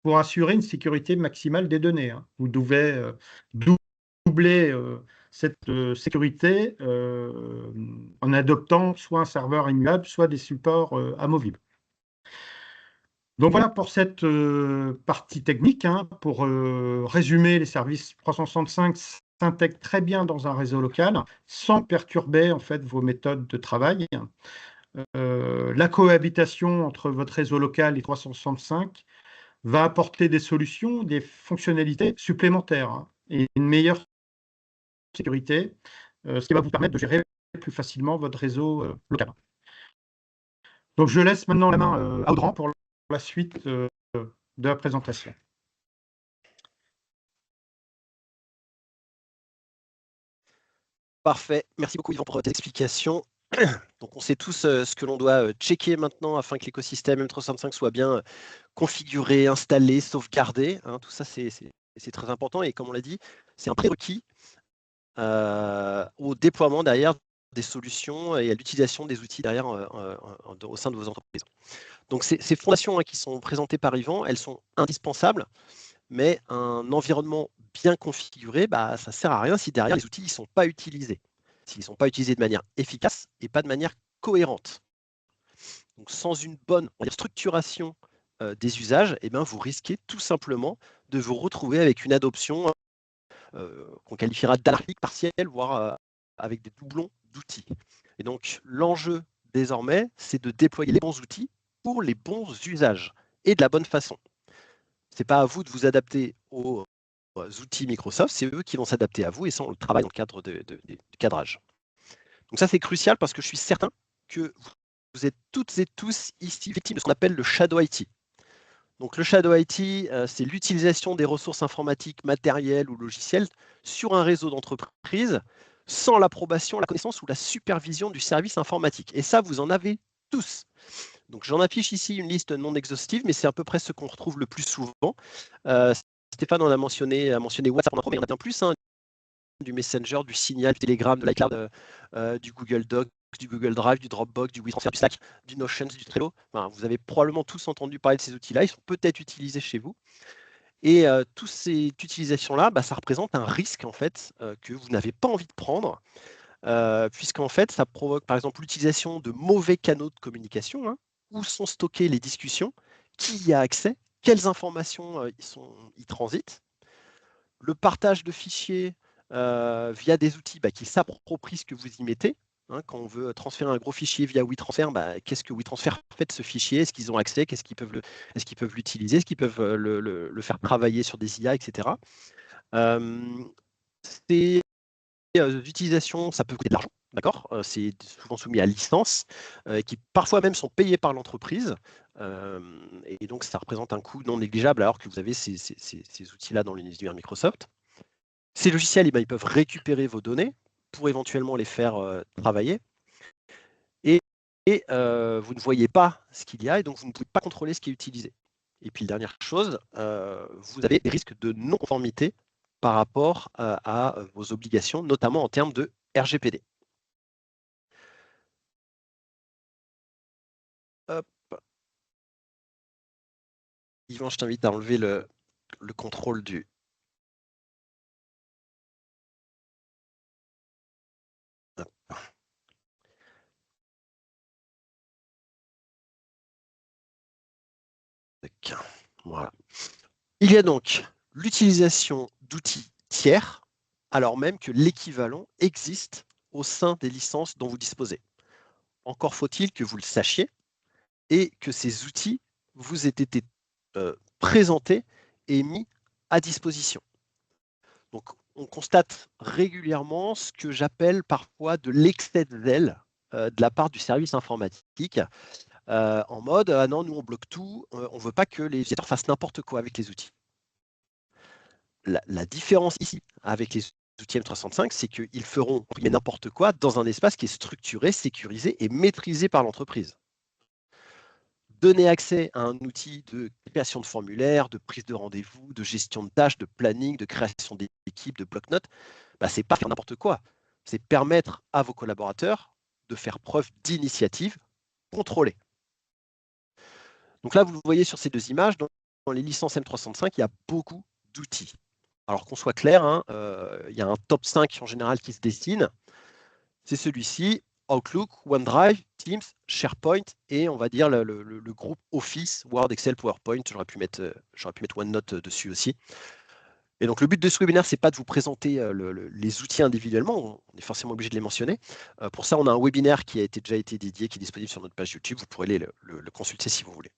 pour assurer une sécurité maximale des données. Hein. Vous devez doubler cette sécurité en adoptant soit un serveur immuable, soit des supports amovibles. Donc voilà pour cette partie technique. Hein. Pour résumer, les services 365 s'intègrent très bien dans un réseau local sans perturber en fait vos méthodes de travail. La cohabitation entre votre réseau local et 365 va apporter des solutions, des fonctionnalités supplémentaires hein, et une meilleure sécurité, ce qui va vous permettre de gérer plus facilement votre réseau local. Donc je laisse maintenant la main à Audran pour la suite de la présentation. Parfait. Merci beaucoup, Yvan, pour tes explications. Donc, on sait tous ce que l'on doit checker maintenant afin que l'écosystème M365 soit bien configuré, installé, sauvegardé. Hein. Tout ça, c'est très important. Et comme on l'a dit, c'est un prérequis au déploiement derrière des solutions et à l'utilisation des outils derrière au sein de vos entreprises. Donc, ces fondations hein, qui sont présentées par Yvan, elles sont indispensables, mais un environnement bien configuré, bah, ça ne sert à rien si derrière les outils ne sont pas utilisés. S'ils ne sont pas utilisés de manière efficace et pas de manière cohérente. Donc, sans une bonne structuration des usages, eh bien, vous risquez tout simplement de vous retrouver avec une adoption qu'on qualifiera d'anarchique partielle, voire avec des doublons d'outils. Et donc, l'enjeu désormais, c'est de déployer les bons outils pour les bons usages et de la bonne façon. Ce n'est pas à vous de vous adapter aux outils Microsoft, c'est eux qui vont s'adapter à vous et ça, on le travaille dans le cadre du cadrage. Donc ça, c'est crucial parce que je suis certain que vous êtes toutes et tous ici victimes de ce qu'on appelle le Shadow IT. Donc le Shadow IT, c'est l'utilisation des ressources informatiques matérielles ou logicielles sur un réseau d'entreprise sans l'approbation, la connaissance ou la supervision du service informatique. Et ça, vous en avez tous. Donc j'en affiche ici une liste non exhaustive, mais c'est à peu près ce qu'on retrouve le plus souvent. Stéphane en a mentionné WhatsApp, mais il y en a bien plus, hein, du Messenger, du Signal, du Telegram, de l'iCloud, du Google Docs, du Google Drive, du Dropbox, du WeTransfer, du Slack, du Notion, du Trello. Enfin, vous avez probablement tous entendu parler de ces outils-là, ils sont peut-être utilisés chez vous. Et toute cette utilisation-là, bah, ça représente un risque en fait, que vous n'avez pas envie de prendre, puisqu'en fait, ça provoque par exemple l'utilisation de mauvais canaux de communication. Hein, où sont stockées les discussions, qui y a accès, quelles informations y transitent, le partage de fichiers via des outils qui s'approprient ce que vous y mettez, Hein, quand on veut transférer un gros fichier via WeTransfer, qu'est-ce que WeTransfer fait de ce fichier? Est-ce qu'ils ont accès? Est-ce qu'ils peuvent l'utiliser? Est-ce qu'ils peuvent le faire travailler sur des IA, etc. Ces utilisations, ça peut coûter de l'argent, d'accord? C'est souvent soumis à licence, qui parfois même sont payés par l'entreprise. Et donc, ça représente un coût non négligeable alors que vous avez ces outils-là dans l'univers Microsoft. Ces logiciels, ils peuvent récupérer vos données pour éventuellement les faire travailler. Et vous ne voyez pas ce qu'il y a, et donc vous ne pouvez pas contrôler ce qui est utilisé. Et puis, dernière chose, vous avez des risques de non-conformité par rapport à vos obligations, notamment en termes de RGPD. Hop. Yvan, je t'invite à enlever le contrôle du... Hop. Voilà. Il y a donc l'utilisation d'outils tiers, alors même que l'équivalent existe au sein des licences dont vous disposez. Encore faut-il que vous le sachiez et que ces outils vous aient été présentés et mis à disposition. Donc, on constate régulièrement ce que j'appelle parfois de l'excès de zèle de la part du service informatique, en mode ah non, nous on bloque tout, on ne veut pas que les utilisateurs fassent n'importe quoi avec les outils. La différence ici avec les outils M365, c'est qu'ils feront n'importe quoi dans un espace qui est structuré, sécurisé et maîtrisé par l'entreprise. Donner accès à un outil de création de formulaires, de prise de rendez-vous, de gestion de tâches, de planning, de création d'équipes, de bloc-notes, c'est pas faire n'importe quoi. C'est permettre à vos collaborateurs de faire preuve d'initiative contrôlée. Donc là, vous le voyez sur ces deux images, dans les licences M365, il y a beaucoup d'outils. Alors qu'on soit clair, il y a un top 5 en général qui se dessine. C'est celui-ci, Outlook, OneDrive, Teams, SharePoint et on va dire le groupe Office, Word, Excel, PowerPoint. J'aurais pu mettre OneNote dessus aussi. Et donc le but de ce webinaire, c'est pas de vous présenter les outils individuellement, on est forcément obligé de les mentionner. Pour ça, on a un webinaire qui a déjà été dédié, qui est disponible sur notre page YouTube. Vous pourrez le consulter si vous voulez.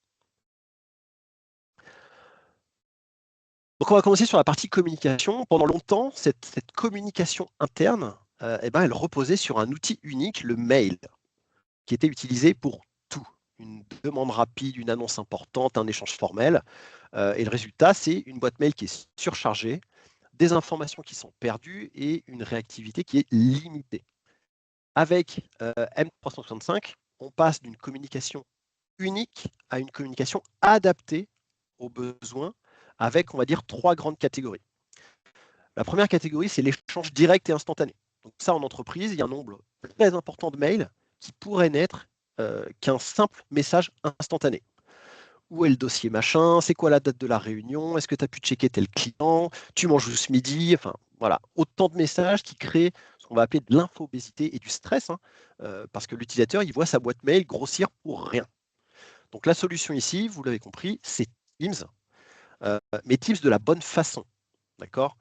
Donc on va commencer sur la partie communication. Pendant longtemps, cette communication interne, elle reposait sur un outil unique, le mail, qui était utilisé pour tout. Une demande rapide, une annonce importante, un échange formel. Et le résultat, c'est une boîte mail qui est surchargée, des informations qui sont perdues et une réactivité qui est limitée. Avec M365, on passe d'une communication unique à une communication adaptée aux besoins avec, on va dire, 3 grandes catégories. La première catégorie, c'est l'échange direct et instantané. Donc ça, en entreprise, il y a un nombre très important de mails qui pourraient n'être qu'un simple message instantané. Où est le dossier machin? C'est quoi la date de la réunion? Est-ce que tu as pu checker tel client? Tu manges où ce midi? Enfin, voilà, autant de messages qui créent ce qu'on va appeler de l'infobésité et du stress, parce que l'utilisateur, il voit sa boîte mail grossir pour rien. Donc la solution ici, vous l'avez compris, c'est Teams, mais Teams de la bonne façon, d'accord?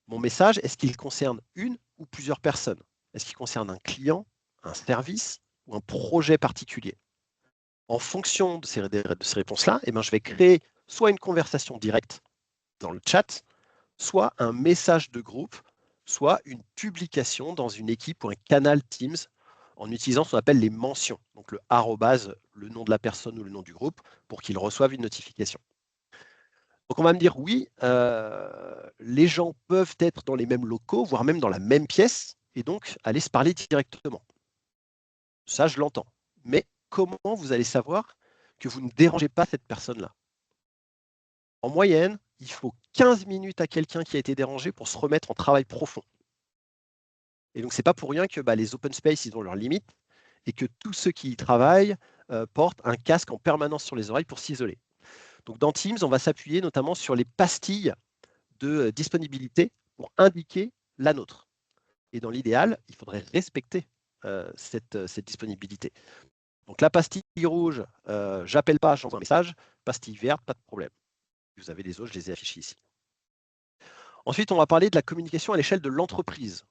Mon message, est-ce qu'il concerne une ou plusieurs personnes? Est-ce qu'il concerne un client, un service ou un projet particulier? En fonction de ces réponses-là, je vais créer soit une conversation directe dans le chat, soit un message de groupe, soit une publication dans une équipe ou un canal Teams en utilisant ce qu'on appelle les mentions, donc le arrobase, le nom de la personne ou le nom du groupe, pour qu'il reçoive une notification. Donc on va me dire oui, les gens peuvent être dans les mêmes locaux, voire même dans la même pièce, et donc aller se parler directement. Ça, je l'entends. Mais comment vous allez savoir que vous ne dérangez pas cette personne-là? En moyenne, il faut 15 minutes à quelqu'un qui a été dérangé pour se remettre en travail profond. Et donc, ce n'est pas pour rien que les open space, ils ont leurs limites et que tous ceux qui y travaillent portent un casque en permanence sur les oreilles pour s'isoler. Donc, dans Teams, on va s'appuyer notamment sur les pastilles de disponibilité pour indiquer la nôtre. Et dans l'idéal, il faudrait respecter cette disponibilité. Donc, la pastille rouge, j'appelle pas, j'envoie un message. Pastille verte, pas de problème. Vous avez les autres, je les ai affichés ici. Ensuite, on va parler de la communication à l'échelle de l'entreprise.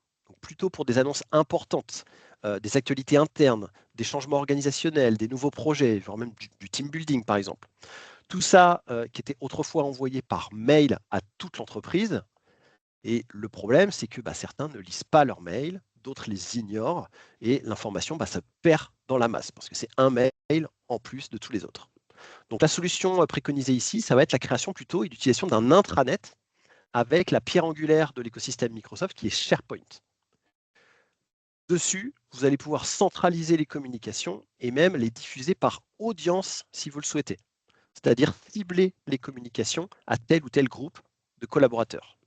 plutôt pour des annonces importantes, des actualités internes, des changements organisationnels, des nouveaux projets, voire même du team building par exemple. Tout ça qui était autrefois envoyé par mail à toute l'entreprise. Et le problème, c'est que certains ne lisent pas leurs mails, d'autres les ignorent, et l'information se perd dans la masse, parce que c'est un mail en plus de tous les autres. Donc la solution préconisée ici, ça va être la création plutôt et l'utilisation d'un intranet avec la pierre angulaire de l'écosystème Microsoft qui est SharePoint. Dessus, vous allez pouvoir centraliser les communications et même les diffuser par audience si vous le souhaitez, c'est-à-dire cibler les communications à tel ou tel groupe de collaborateurs.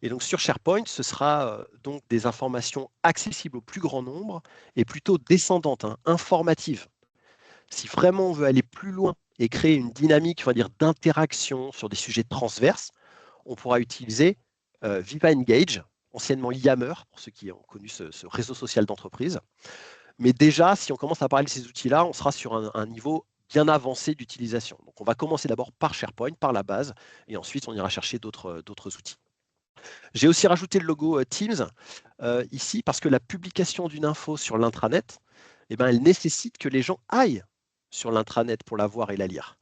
Et donc sur SharePoint, ce sera donc des informations accessibles au plus grand nombre et plutôt descendantes, informatives. Si vraiment on veut aller plus loin et créer une dynamique, on va dire, d'interaction sur des sujets transverses, on pourra utiliser Viva Engage, anciennement Yammer, pour ceux qui ont connu ce réseau social d'entreprise. Mais déjà, si on commence à parler de ces outils-là, on sera sur un niveau bien avancé d'utilisation. Donc on va commencer d'abord par SharePoint, par la base, et ensuite on ira chercher d'autres outils. J'ai aussi rajouté le logo Teams ici parce que la publication d'une info sur l'intranet, elle nécessite que les gens aillent sur l'intranet pour la voir et la lire.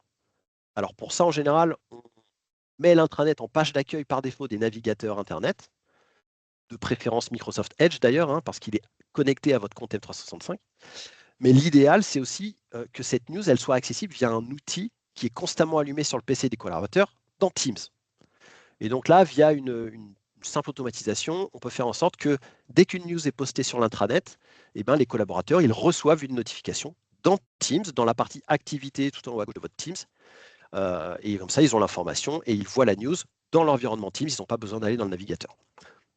Alors pour ça, en général, on met l'intranet en page d'accueil par défaut des navigateurs Internet, de préférence Microsoft Edge d'ailleurs, parce qu'il est connecté à votre compte M365. Mais l'idéal, c'est aussi que cette news elle soit accessible via un outil qui est constamment allumé sur le PC des collaborateurs dans Teams. Et donc là, via une simple automatisation, on peut faire en sorte que dès qu'une news est postée sur l'intranet, les collaborateurs ils reçoivent une notification dans Teams, dans la partie activité tout en haut à gauche de votre Teams. Et comme ça, ils ont l'information et ils voient la news dans l'environnement Teams. Ils n'ont pas besoin d'aller dans le navigateur.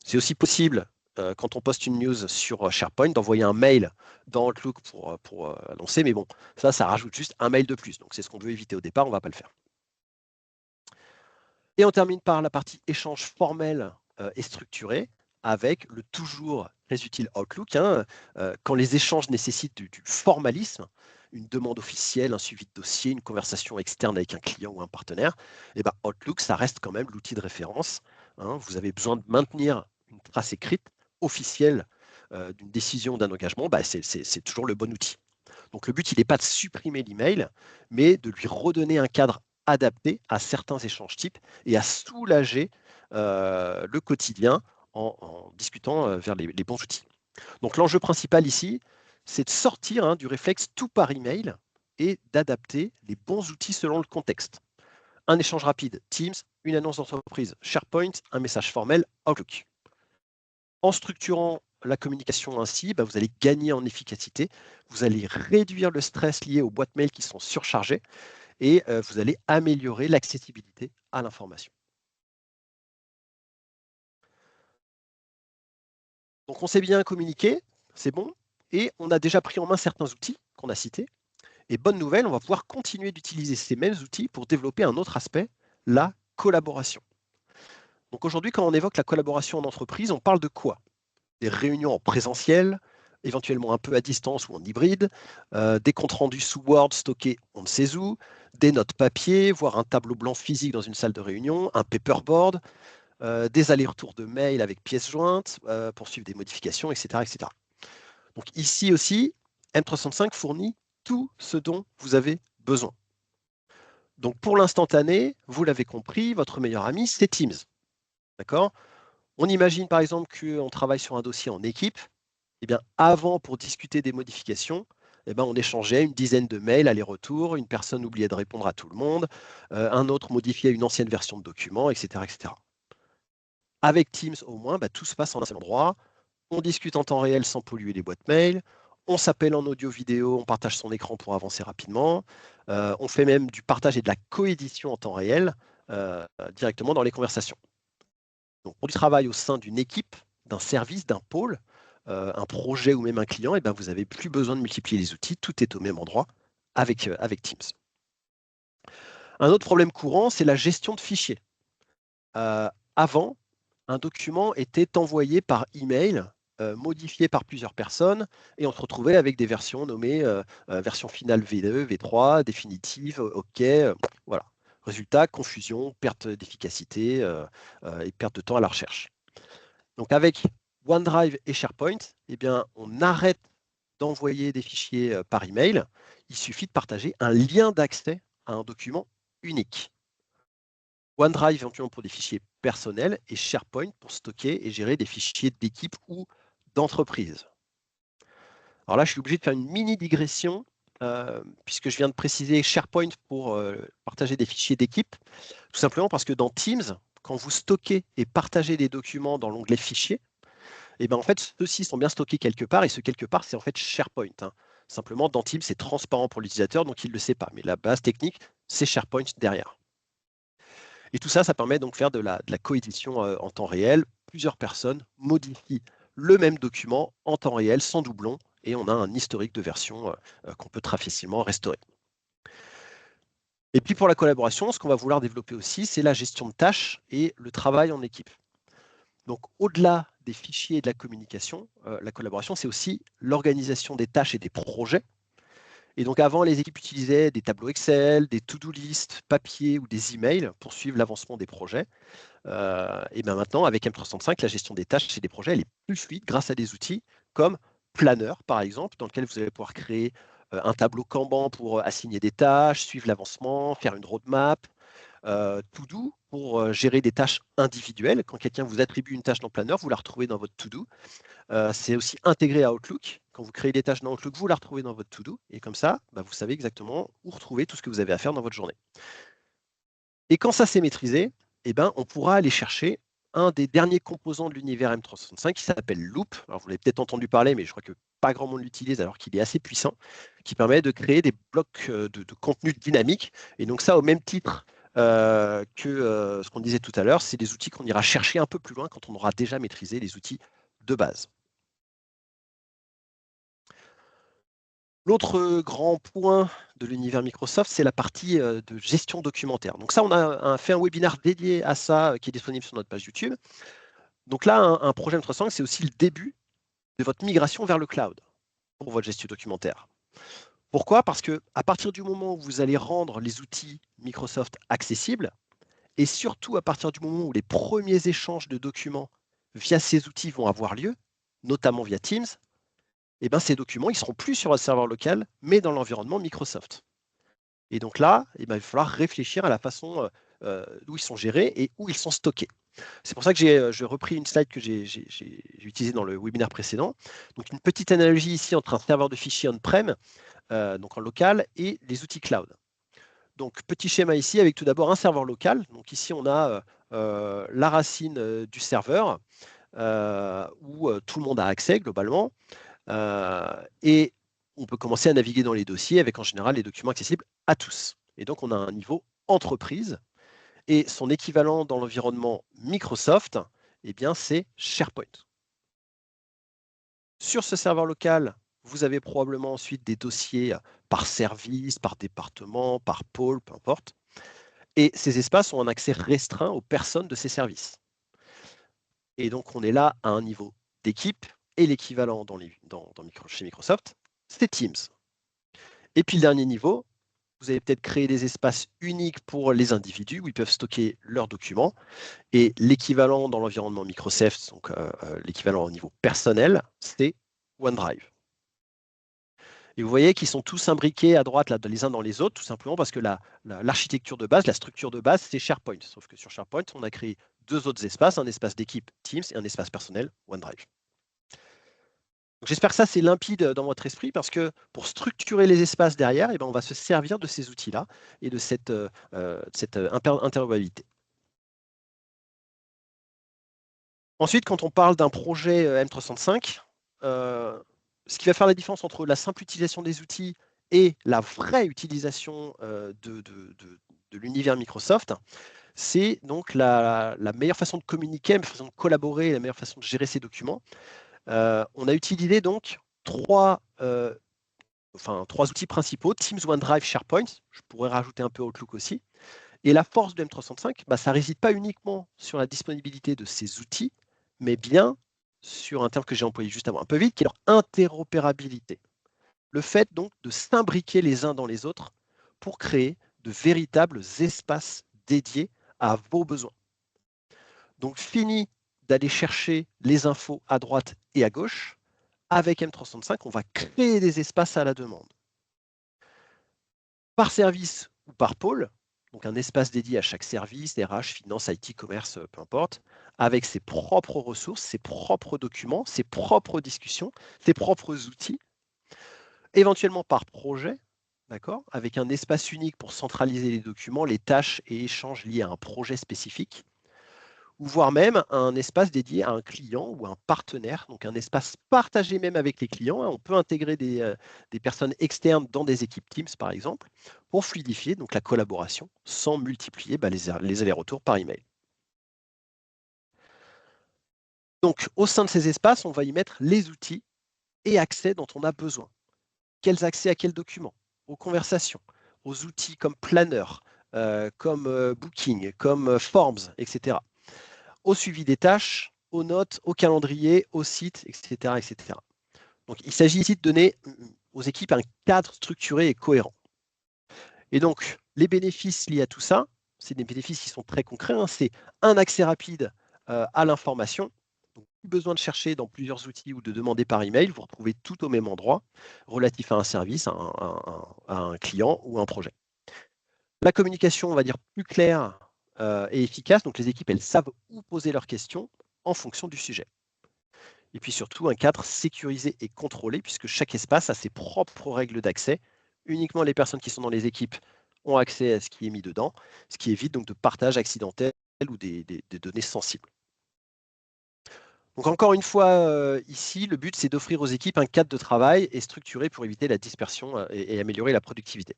C'est aussi possible, quand on poste une news sur SharePoint, d'envoyer un mail dans Outlook pour annoncer. Mais bon, ça rajoute juste un mail de plus. Donc c'est ce qu'on veut éviter au départ, on ne va pas le faire. Et on termine par la partie échange formel et structuré avec le toujours très utile Outlook. Quand les échanges nécessitent du formalisme, une demande officielle, un suivi de dossier, une conversation externe avec un client ou un partenaire, Outlook, ça reste quand même l'outil de référence. Vous avez besoin de maintenir une trace écrite officielle d'une décision, d'un engagement, c'est toujours le bon outil. Donc le but, il n'est pas de supprimer l'email, mais de lui redonner un cadre adapté à certains échanges types et à soulager le quotidien en discutant vers les bons outils. Donc l'enjeu principal ici, c'est de sortir du réflexe tout par email et d'adapter les bons outils selon le contexte. Un échange rapide, Teams, une annonce d'entreprise, SharePoint, un message formel, Outlook. En structurant la communication ainsi, vous allez gagner en efficacité, vous allez réduire le stress lié aux boîtes mail qui sont surchargées et vous allez améliorer l'accessibilité à l'information. Donc on sait bien communiquer, c'est bon, et on a déjà pris en main certains outils qu'on a cités. Et bonne nouvelle, on va pouvoir continuer d'utiliser ces mêmes outils pour développer un autre aspect, la collaboration. Donc aujourd'hui, quand on évoque la collaboration en entreprise, on parle de quoi? Des réunions en présentiel, éventuellement un peu à distance ou en hybride, des comptes rendus sous Word stockés on ne sait où, des notes papier, voire un tableau blanc physique dans une salle de réunion, un paperboard, des allers-retours de mails avec pièces jointes pour suivre des modifications, etc., etc. Donc ici aussi, M365 fournit tout ce dont vous avez besoin. Donc pour l'instantané, vous l'avez compris, votre meilleur ami, c'est Teams. D'accord ? On imagine par exemple qu'on travaille sur un dossier en équipe. Avant, pour discuter des modifications, on échangeait une dizaine de mails aller-retour, une personne oubliait de répondre à tout le monde, un autre modifiait une ancienne version de document, etc., etc. Avec Teams, au moins, tout se passe en un seul endroit. On discute en temps réel sans polluer les boîtes mail. On s'appelle en audio-vidéo, on partage son écran pour avancer rapidement. On fait même du partage et de la coédition en temps réel directement dans les conversations. Donc, pour du travail au sein d'une équipe, d'un service, d'un pôle, un projet ou même un client, vous n'avez plus besoin de multiplier les outils, tout est au même endroit avec Teams. Un autre problème courant, c'est la gestion de fichiers. Avant, un document était envoyé par email, modifié par plusieurs personnes, et on se retrouvait avec des versions nommées version finale V2, V3, définitive, OK, voilà. Résultat, confusion, perte d'efficacité et perte de temps à la recherche. Donc avec OneDrive et SharePoint, eh bien, on arrête d'envoyer des fichiers par email. Il suffit de partager un lien d'accès à un document unique. OneDrive éventuellement pour des fichiers personnels et SharePoint pour stocker et gérer des fichiers d'équipe ou d'entreprise. Alors là, je suis obligé de faire une mini digression puisque je viens de préciser SharePoint pour partager des fichiers d'équipe, tout simplement parce que dans Teams, quand vous stockez et partagez des documents dans l'onglet fichiers, et ben en fait, ceux-ci sont bien stockés quelque part, et ce quelque part, c'est en fait SharePoint. Hein. Simplement, dans Teams, c'est transparent pour l'utilisateur, donc il ne le sait pas. Mais la base technique, c'est SharePoint derrière. Et tout ça, ça permet donc de faire de la coédition en temps réel. Plusieurs personnes modifient le même document en temps réel, sans doublon, et on a un historique de version qu'on peut très facilement restaurer. Et puis pour la collaboration, ce qu'on va vouloir développer aussi, c'est la gestion de tâches et le travail en équipe. Donc, au-delà des fichiers et de la communication, la collaboration, c'est aussi l'organisation des tâches et des projets. Et donc, avant, les équipes utilisaient des tableaux Excel, des to-do list, papier ou des emails pour suivre l'avancement des projets. Et bien maintenant, avec M365, la gestion des tâches et des projets, elle est plus fluide grâce à des outils comme Planner, par exemple, dans lequel vous allez pouvoir créer un tableau Kanban pour assigner des tâches, suivre l'avancement, faire une roadmap, To-Do pour gérer des tâches individuelles. Quand quelqu'un vous attribue une tâche dans Planner, vous la retrouvez dans votre To-Do. C'est aussi intégré à Outlook. Quand vous créez des tâches dans Outlook, vous la retrouvez dans votre To-Do. Et comme ça, vous savez exactement où retrouver tout ce que vous avez à faire dans votre journée. Et quand ça s'est maîtrisé, eh ben, on pourra aller chercher un des derniers composants de l'univers M365 qui s'appelle Loop. Alors, vous l'avez peut-être entendu parler, mais je crois que pas grand monde l'utilise alors qu'il est assez puissant, qui permet de créer des blocs de contenu dynamique. Et donc ça, au même titre que ce qu'on disait tout à l'heure, c'est des outils qu'on ira chercher un peu plus loin quand on aura déjà maîtrisé les outils de base. L'autre grand point de l'univers Microsoft, c'est la partie de gestion documentaire. Donc ça, on a fait un webinaire dédié à ça qui est disponible sur notre page YouTube. Donc là, un projet M365, c'est aussi le début de votre migration vers le cloud pour votre gestion documentaire. Pourquoi? Parce qu'à partir du moment où vous allez rendre les outils Microsoft accessibles, et surtout à partir du moment où les premiers échanges de documents via ces outils vont avoir lieu, notamment via Teams, eh ben, ces documents ne seront plus sur un serveur local, mais dans l'environnement Microsoft. Et donc là, il va falloir réfléchir à la façon d'où ils sont gérés et où ils sont stockés. C'est pour ça que j'ai repris une slide que j'ai utilisée dans le webinaire précédent. Donc une petite analogie ici entre un serveur de fichiers on-prem, donc en local, et les outils cloud. Donc petit schéma ici avec tout d'abord un serveur local. Donc ici on a la racine du serveur où tout le monde a accès globalement. Et on peut commencer à naviguer dans les dossiers avec en général les documents accessibles à tous. Et donc on a un niveau entreprise et son équivalent dans l'environnement Microsoft, eh bien c'est SharePoint. Sur ce serveur local, vous avez probablement ensuite des dossiers par service, par département, par pôle, peu importe. Et ces espaces ont un accès restreint aux personnes de ces services. Et donc on est là à un niveau d'équipe et l'équivalent chez Microsoft, c'est Teams. Et puis le dernier niveau, vous avez peut-être créé des espaces uniques pour les individus où ils peuvent stocker leurs documents. Et l'équivalent dans l'environnement Microsoft, donc l'équivalent au niveau personnel, c'est OneDrive. Et vous voyez qu'ils sont tous imbriqués à droite là, les uns dans les autres, tout simplement parce que l'architecture de base, la structure de base, c'est SharePoint. Sauf que sur SharePoint, on a créé deux autres espaces, un espace d'équipe Teams et un espace personnel OneDrive. J'espère que ça, c'est limpide dans votre esprit parce que pour structurer les espaces derrière, eh ben, on va se servir de ces outils-là et de cette interopérabilité. Ensuite, quand on parle d'un projet M365, ce qui va faire la différence entre la simple utilisation des outils et la vraie utilisation de l'univers Microsoft, c'est donc la meilleure façon de communiquer, la meilleure façon de collaborer, la meilleure façon de gérer ces documents. On a utilisé donc trois outils principaux, Teams, OneDrive, SharePoint. Je pourrais rajouter un peu Outlook aussi. Et la force de M365, ça ne réside pas uniquement sur la disponibilité de ces outils, mais bien sur un terme que j'ai employé juste avant un peu vite, qui est leur interopérabilité. Le fait donc de s'imbriquer les uns dans les autres pour créer de véritables espaces dédiés à vos besoins. Donc fini d'aller chercher les infos à droite et à gauche. Avec M365, on va créer des espaces à la demande. Par service ou par pôle, donc un espace dédié à chaque service, RH, finance, IT, commerce, peu importe, avec ses propres ressources, ses propres documents, ses propres discussions, ses propres outils, éventuellement par projet, d'accord, avec un espace unique pour centraliser les documents, les tâches et échanges liés à un projet spécifique, ou voire même un espace dédié à un client ou un partenaire, donc un espace partagé même avec les clients. On peut intégrer des personnes externes dans des équipes Teams, par exemple, pour fluidifier donc, la collaboration sans multiplier les allers-retours par email. Donc, au sein de ces espaces, on va y mettre les outils et accès dont on a besoin. Quels accès à quels documents? Aux conversations, aux outils comme Planner, comme Booking, comme Forms, etc. Au suivi des tâches, aux notes, au calendrier, au site, etc., etc. Donc, il s'agit ici de donner aux équipes un cadre structuré et cohérent. Et donc, les bénéfices liés à tout ça, c'est des bénéfices qui sont très concrets. C'est un accès rapide à l'information. Plus besoin de chercher dans plusieurs outils ou de demander par email. Vous retrouvez tout au même endroit, relatif à un service, à un client ou à un projet. La communication, on va dire, plus claire et efficace. Donc, les équipes, elles savent où poser leurs questions en fonction du sujet. Et puis surtout, un cadre sécurisé et contrôlé, puisque chaque espace a ses propres règles d'accès. Uniquement les personnes qui sont dans les équipes ont accès à ce qui est mis dedans, ce qui évite donc de partage accidentel ou des données sensibles. Donc encore une fois, ici, le but, c'est d'offrir aux équipes un cadre de travail et structuré pour éviter la dispersion et améliorer la productivité.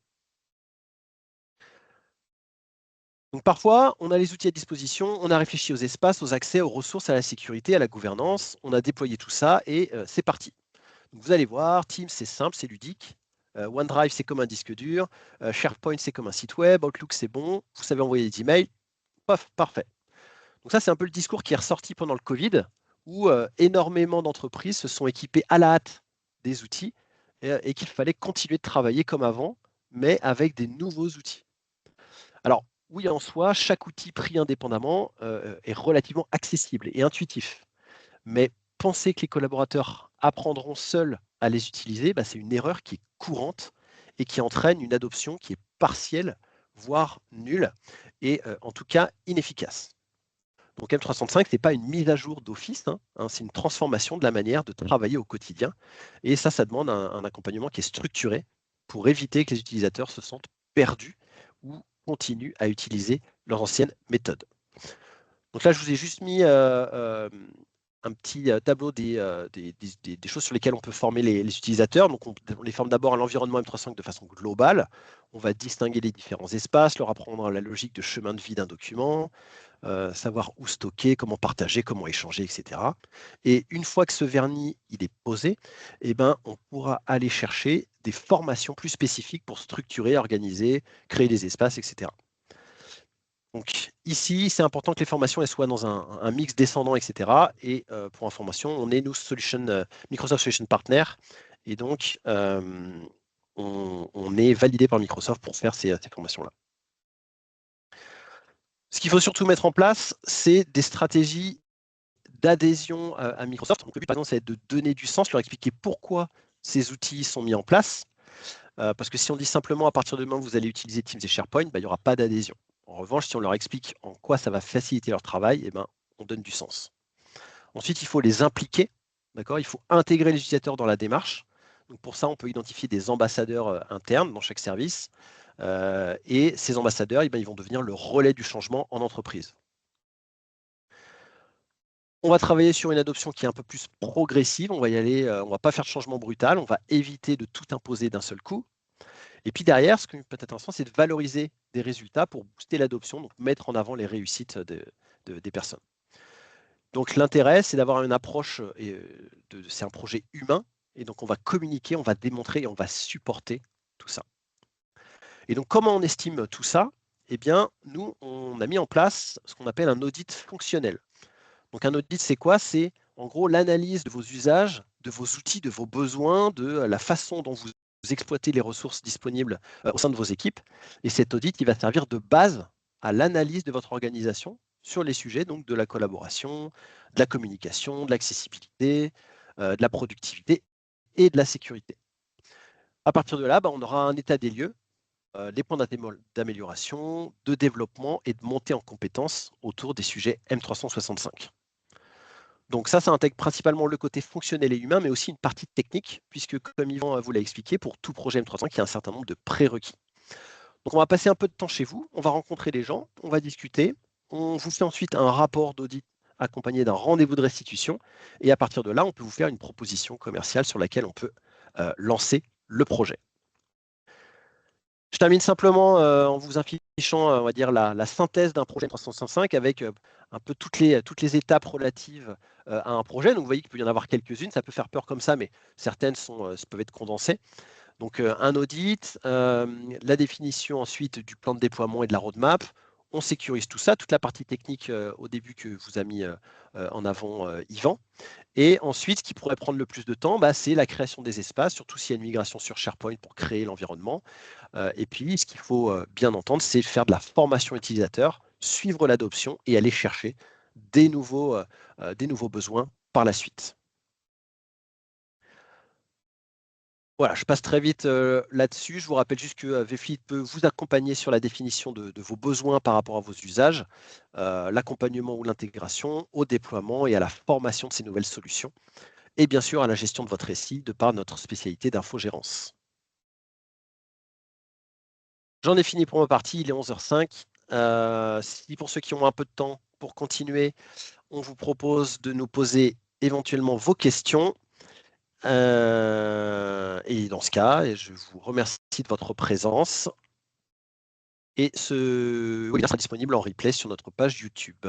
Donc parfois, on a les outils à disposition, on a réfléchi aux espaces, aux accès, aux ressources, à la sécurité, à la gouvernance, on a déployé tout ça et c'est parti. Donc vous allez voir, Teams, c'est simple, c'est ludique. OneDrive, c'est comme un disque dur. SharePoint, c'est comme un site web. Outlook, c'est bon. Vous savez envoyer des emails. Paf, parfait. Donc ça, c'est un peu le discours qui est ressorti pendant le Covid, où énormément d'entreprises se sont équipées à la hâte des outils et qu'il fallait continuer de travailler comme avant, mais avec des nouveaux outils. Alors, oui, en soi, chaque outil pris indépendamment est relativement accessible et intuitif. Mais penser que les collaborateurs apprendront seuls à les utiliser, c'est une erreur qui est courante et qui entraîne une adoption qui est partielle, voire nulle, et en tout cas inefficace. Donc M365, ce n'est pas une mise à jour d'Office, c'est une transformation de la manière de travailler au quotidien. Et ça demande un accompagnement qui est structuré pour éviter que les utilisateurs se sentent perdus ou continuent à utiliser leurs anciennes méthodes. Donc là, je vous ai juste mis un petit tableau des choses sur lesquelles on peut former les utilisateurs. Donc, on les forme d'abord à l'environnement M365 de façon globale. On va distinguer les différents espaces, leur apprendre la logique de chemin de vie d'un document, savoir où stocker, comment partager, comment échanger, etc. Et une fois que ce vernis il est posé, on pourra aller chercher des formations plus spécifiques pour structurer, organiser, créer des espaces, etc. Donc ici, c'est important que les formations elles soient dans un mix descendant, etc. Et pour information, on est nous Microsoft Solution Partner, et donc on est validé par Microsoft pour faire ces formations-là. Ce qu'il faut surtout mettre en place, c'est des stratégies d'adhésion à Microsoft. Donc, le but, par exemple, c'est de donner du sens, leur expliquer pourquoi ces outils sont mis en place. Parce que si on dit simplement à partir de demain, vous allez utiliser Teams et SharePoint, il n'y aura pas d'adhésion. En revanche, si on leur explique en quoi ça va faciliter leur travail, on donne du sens. Ensuite, il faut les impliquer. Il faut intégrer les utilisateurs dans la démarche. Donc pour ça, on peut identifier des ambassadeurs internes dans chaque service. Et ces ambassadeurs, ils vont devenir le relais du changement en entreprise. On va travailler sur une adoption qui est un peu plus progressive. On va y aller, on ne va pas faire de changement brutal. On va éviter de tout imposer d'un seul coup. Et puis derrière, ce qui peut être intéressant, c'est de valoriser des résultats pour booster l'adoption, donc mettre en avant les réussites des personnes. Donc l'intérêt, c'est d'avoir une approche, c'est un projet humain, et donc on va communiquer, on va démontrer et on va supporter tout ça. Et donc comment on estime tout ça? Nous, on a mis en place ce qu'on appelle un audit fonctionnel. Donc un audit, c'est quoi? C'est en gros l'analyse de vos usages, de vos outils, de vos besoins, de la façon dont vous exploitez les ressources disponibles au sein de vos équipes. Et cet audit, il va servir de base à l'analyse de votre organisation sur les sujets donc, de la collaboration, de la communication, de l'accessibilité, de la productivité et de la sécurité. À partir de là, on aura un état des lieux, les points d'amélioration, de développement et de montée en compétences autour des sujets M365. Donc ça intègre principalement le côté fonctionnel et humain, mais aussi une partie technique, puisque comme Yvan vous l'a expliqué, pour tout projet M365, il y a un certain nombre de prérequis. Donc on va passer un peu de temps chez vous, on va rencontrer les gens, on va discuter, on vous fait ensuite un rapport d'audit accompagné d'un rendez-vous de restitution, et à partir de là, on peut vous faire une proposition commerciale sur laquelle on peut lancer le projet. Je termine simplement en vous affichant, on va dire, la synthèse d'un projet 365 avec un peu toutes les étapes relatives à un projet. Donc, vous voyez qu'il peut y en avoir quelques-unes. Ça peut faire peur comme ça, mais certaines peuvent être condensées. Donc, un audit, la définition ensuite du plan de déploiement et de la roadmap. On sécurise tout ça, toute la partie technique au début que vous a mis en avant Yvan. Et ensuite, ce qui pourrait prendre le plus de temps, c'est la création des espaces, surtout s'il y a une migration sur SharePoint pour créer l'environnement. Et puis, ce qu'il faut bien entendre, c'est faire de la formation utilisateur, suivre l'adoption et aller chercher des nouveaux besoins par la suite. Voilà, je passe très vite là-dessus. Je vous rappelle juste que VFleet peut vous accompagner sur la définition de vos besoins par rapport à vos usages, l'accompagnement ou l'intégration, au déploiement et à la formation de ces nouvelles solutions, et bien sûr à la gestion de votre SI de par notre spécialité d'infogérance. J'en ai fini pour ma partie, il est 11h05. Si pour ceux qui ont un peu de temps pour continuer, on vous propose de nous poser éventuellement vos questions. Et dans ce cas, je vous remercie de votre présence. Et ce webinaire sera disponible en replay sur notre page YouTube.